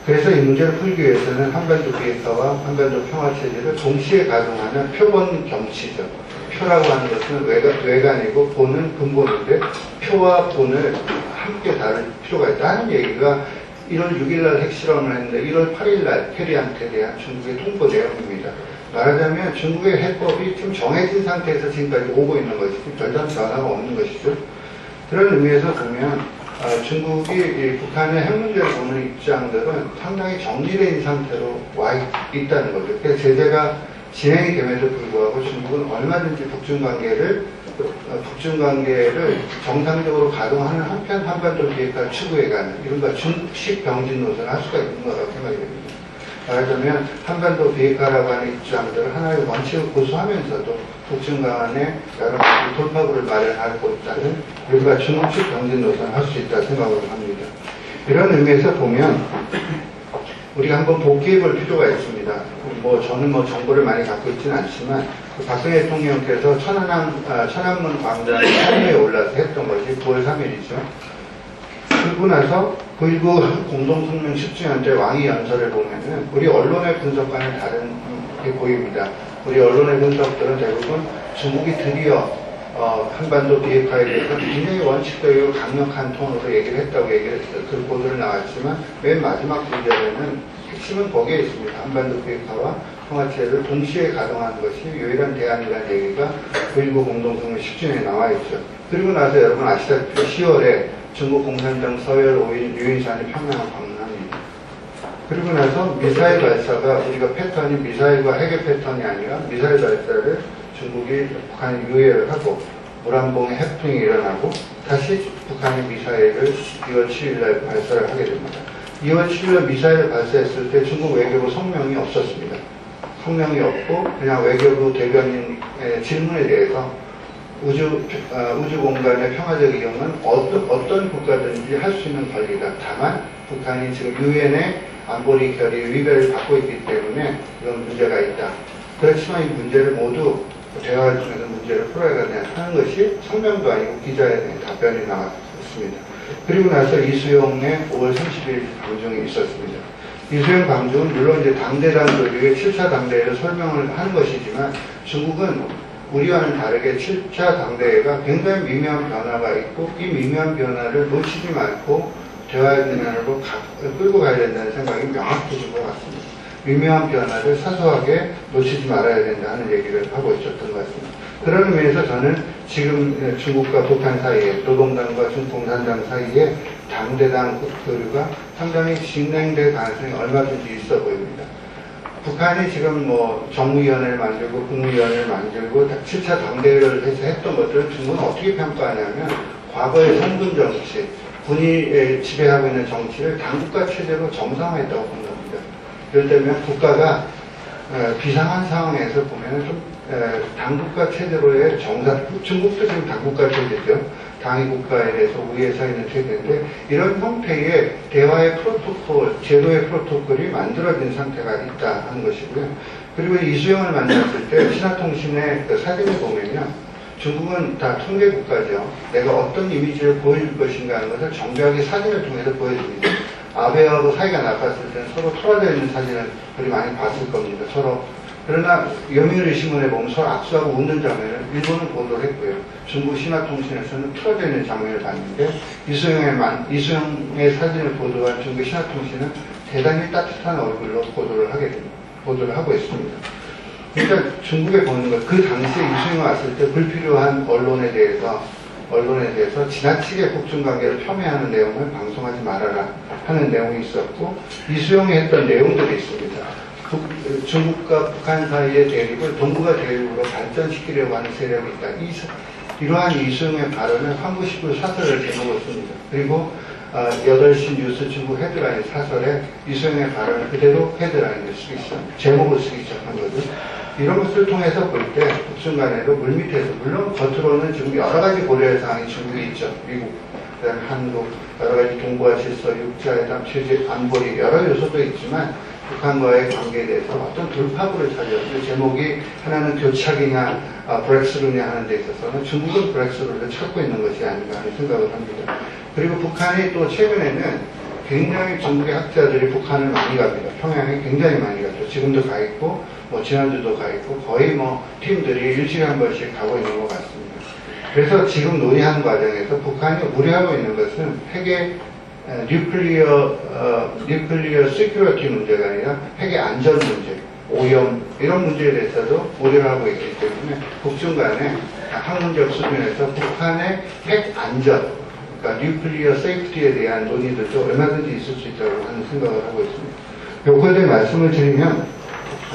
그래서 이 문제를 풀기 위해서는 한반도 비핵화와 한반도 평화체제를 동시에 가동하는 표본 정치죠. 표라고 하는 것은 외관이고 본은 근본인데 표와 본을 함께 다룰 필요가 있다는 얘기가 1월 6일 날 핵실험을 했는데 1월 8일 날 캐리한테 대한 중국의 통보 내용입니다. 말하자면 중국의 해법이 좀 정해진 상태에서 지금까지 오고 있는 것이고 별다른 변화가 없는 것이죠. 그런 의미에서 보면 중국이 북한의 핵 문제를 보는 입장들은 상당히 정리된 상태로 와 있다는 거죠. 그래서 제재가 진행이 됨에도 불구하고 중국은 얼마든지 북중 관계를 정상적으로 가동하는 한편 한반도 비핵화를 추구해가는 이른바 중국식 병진 노선을 할 수가 있는 거라고 생각이 됩니다. 말하자면 한반도 비핵화라고 하는 입장들을 하나의 원칙을 고수하면서도 북중 간의 여러 가지 돌파구를 마련하고 있다는 이른바 중국식 병진 노선을 할 수 있다 생각을 합니다. 이런 의미에서 보면 우리가 한번 복귀해 볼 필요가 있습니다. 저는 정보를 많이 갖고 있지는 않지만 박정희 대통령께서 천안문 광장에 참여에 올라서 했던 것이 9월 3일이죠. 그리고 나서 9.19 공동성명 10주년 때 왕위 연설을 보면은 우리 언론의 분석과는 다른 게 보입니다. 우리 언론의 분석들은 대부분 중국이 드디어 한반도 비핵화에 대해서 굉장히 원칙적이고 강력한 톤으로 얘기를 했다고 그 보도를 나왔지만 맨 마지막 구절에는 핵심은 거기에 있습니다. 한반도 비핵화와 평화체제를 동시에 가동하는 것이 유일한 대안이라는 얘기가 9.19 공동성명 10주년에 나와 있죠. 그리고 나서 여러분 아시다시피 10월에 중국 공산당 서열 5인 유인산이 평양을 방문합니다. 그리고 나서 미사일 발사가 우리가 패턴이 미사일과 핵의 패턴이 아니라 미사일 발사를 중국이 북한이 유예를 하고 물안봉에 해프닝이 일어나고 다시 북한이 미사일을 2월 7일 날 발사를 하게 됩니다. 2월 7일 날 미사일을 발사했을 때 중국 외교부 성명이 없었습니다. 성명이 없고 그냥 외교부 대변인의 질문에 대해서 우주 공간의 평화적 이용은 어떤 국가든지 할 수 있는 권리다. 다만 북한이 지금 유엔의 안보리 결의 위배를 받고 있기 때문에 이런 문제가 있다. 그렇지만 이 문제를 모두 대화를 통해서 문제를 풀어야 하는 것이 성명도 아니고 기자에 대한 답변이 나왔습니다. 그리고 나서 이수용의 5월 30일 방중이 있었습니다. 이수용 방중은 물론 이제 당대당 조직의 7차 당대회를 설명을 하는 것이지만 중국은 우리와는 다르게 7차 당대회가 굉장히 미묘한 변화가 있고 이 미묘한 변화를 놓치지 말고 대화의 면으로 끌고 가야 된다는 생각이 명확해진 것 같습니다. 미묘한 변화를 사소하게 놓치지 말아야 된다 하는 얘기를 하고 있었던 것 같습니다. 그런 의미에서 저는 지금 중국과 북한 사이에 노동당과 중공산당 사이에 당대당 교류가 상당히 진행될 가능성이 얼마든지 있어 보입니다. 북한이 지금 정무위원회를 만들고 국무위원회를 만들고 7차 당대회를 해서 했던 것들을 중국은 어떻게 평가하냐면 과거의 선군 정치, 군이 지배하고 있는 정치를 당국가 체제로 정상화했다고 본 겁니다. 그렇다면 국가가 비상한 상황에서 보면 좀 당국가 체제로의 중국도 지금 당국가 체제죠. 당위 국가에 대해서 우위에 서 있는 체제인데 이런 형태의 대화의 프로토콜, 제도의 프로토콜이 만들어진 상태가 있다 하는 것이고요. 그리고 이수영을 만났을 때 신화통신의 그 사진을 보면요. 중국은 다 통계 국가죠. 내가 어떤 이미지를 보여줄 것인가 하는 것을 정교하게 사진을 통해서 보여줍니다. 아베하고 사이가 나빴을 때는 서로 틀어져 있는 사진을 우리 많이 봤을 겁니다. 서로. 그러나 요미우리 신문에 보면 서로 악수하고 웃는 장면을 일본은 보도를 했고요. 중국 신화통신에서는 틀어져 있는 장면을 봤는데 이수영의 사진을 보도한 중국 신화통신은 대단히 따뜻한 얼굴로 보도를 하고 있습니다. 그러니까 중국에 보는 것, 그 당시에 이수영이 왔을 때 불필요한 언론에 대해서 지나치게 북중 관계를 폄훼하는 내용을 방송하지 말아라 하는 내용이 있었고, 이수영이 했던 내용들이 있습니다. 중국과 북한 사이의 대립을 동북아 대립으로 발전시키려고 하는 세력이 있다. 이러한 이수영의 발언을 황구시구 사설을 제목으로 씁니다. 그리고 8시 뉴스 중국 헤드라인 사설에 이수영의 발언을 그대로 헤드라인을 제목을 쓰기 시작한 거죠. 이런 것을 통해서 볼 때 북중 간에도 물밑에서, 물론 겉으로는 지금 여러 가지 고려할 사항이 중국이 있죠. 미국, 그다음에 한국, 여러 가지 동북아 질서, 육자회담, 체제, 안보리 여러 요소도 있지만 북한과의 관계에 대해서 어떤 돌파구를 찾아서 제목이 하나는 교착이냐 브렉스루냐 하는 데 있어서는 중국은 브렉스루를 찾고 있는 것이 아닌가 하는 생각을 합니다. 그리고 북한이 또 최근에는 굉장히 중국의 학자들이 북한을 많이 갑니다. 평양에 굉장히 많이 갔죠. 지금도 가 있고 지난주도 가 있고 거의 팀들이 일주일에 한 번씩 가고 있는 것 같습니다. 그래서 지금 논의하는 과정에서 북한이 우려하고 있는 것은 핵의 뉴클리어 시큐리티 문제가 아니라 핵의 안전 문제, 오염 이런 문제에 대해서도 우려를 하고 있기 때문에 북중 간에 학문적 수준에서 북한의 핵 안전, 그러니까 뉴클리어 세이프티에 대한 논의들도 얼마든지 있을 수 있다고 하는 생각을 하고 있습니다. 요거에 말씀을 드리면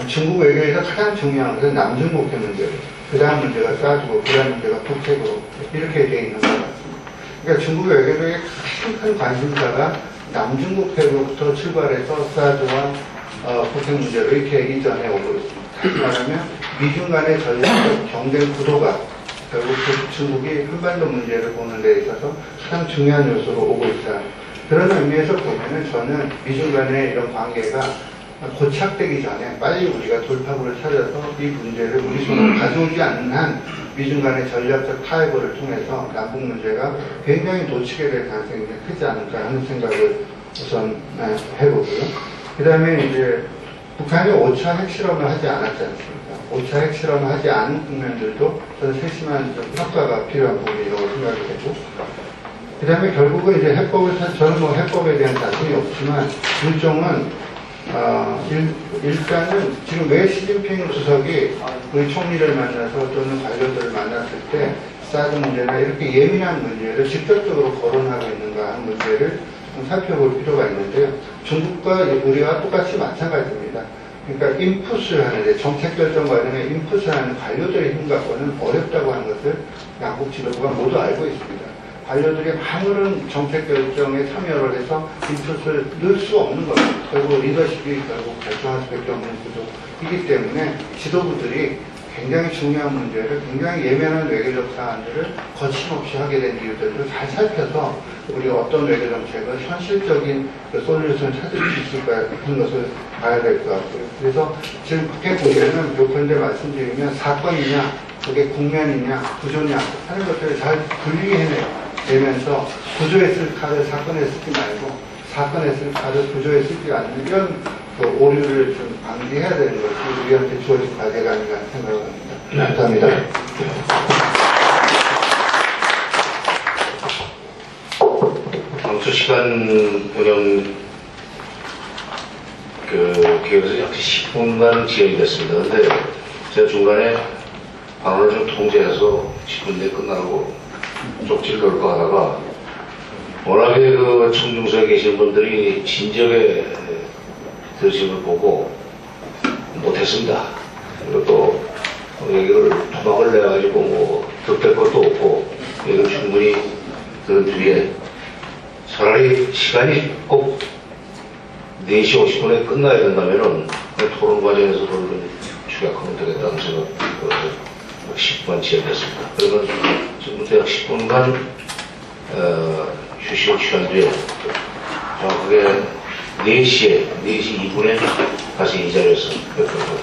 중국 외교에서 가장 중요한 것은 남중국해 문제예요. 그 다음 문제가 사주고 그 다음 문제가 북핵으로 이렇게 되어 있는 것 같습니다. 그러니까 중국 외교의 가장 큰 관심사가 남중국해로부터 출발해서 사드와 북핵 문제로 이렇게 이전해 오고 있습니다. 다시 말하면 미중 간의 전략적 경쟁 구도가 결국 중국이 한반도 문제를 보는 데 있어서 가장 중요한 요소로 오고 있다. 그런 의미에서 보면은 저는 미중 간의 이런 관계가 고착되기 전에 빨리 우리가 돌파구를 찾아서 이 문제를 우리 손으로 가져오지 않는 한 미중 간의 전략적 타협을 통해서 남북 문제가 굉장히 놓치게 될 가능성이 크지 않을까 하는 생각을 우선 해보고요. 그 다음에 이제 북한이 5차 핵실험을 하지 않았지 않습니까? 5차 핵실험을 하지 않은 국면들도 저는 세심한 좀 평가가 필요한 부분이라고 생각이 되고, 그 다음에 결국은 이제 저는 해법에 대한 자신이 없지만, 일종은 일단은 지금 왜 시진핑 주석이 우리 총리를 만나서 또는 관료들을 만났을 때 사드 문제나 이렇게 예민한 문제를 직접적으로 거론하고 있는가 하는 문제를 좀 살펴볼 필요가 있는데요. 중국과 우리와 똑같이 마찬가지입니다. 그러니까 인풋을 하는데 정책 결정 과정에 인풋을 하는 관료들의 힘 갖고는 어렵다고 하는 것을 양국 지도부가 모두 알고 있습니다. 관료들이 아무런 정책 결정에 참여를 해서 인풋을 넣을 수 없는 겁니다. 결국 리더십이 결국 결정할 수밖에 없는 구조이기 때문에 지도부들이 굉장히 중요한 문제를, 굉장히 예민한 외교적 사안들을 거침없이 하게 된 이유들을 잘 살펴서 우리가 어떤 외교 정책을 현실적인 솔루션을 찾을 수 있을까 하는 것을 봐야 될 것 같고요. 그래서 지금 북핵 문제는 요컨대 말씀드리면 사건이냐, 그게 국면이냐, 구조냐 하는 것들을 잘 분리해 내면서 구조에 쓸 카드 사건에 쓰지 말고 사건에 쓸 카드 구조에 쓰지 않는 이런 오류를 좀 방지해야 되는 것이 우리한테 주어진 과제가 아닌가 생각을 합니다. 감사합니다. 방수 시간 운영 기획에서 약 10분간 지연이 됐습니다. 근데 제가 중간에 발언을 좀 통제해서 10분 내에 끝나고 쪽지를 넣을까 하다가 워낙에 청중석에 계신 분들이 진지하게 드시는 걸 보고 못했습니다. 그리고 또 여기를 토막을 내가지고 득될 것도 없고 여기를 충분히 들은 뒤에 차라리 시간이 꼭 4시 50분에 끝나야 된다면은 토론 과정에서도 이런 축약하면 되겠다는 생각, 10분 지연됐습니다. 그러면 지금부터 약 10분간 휴식을 취한 뒤에 정확하게 4시 2분에 다시 이 자리에서 뵙도록 하겠습니다.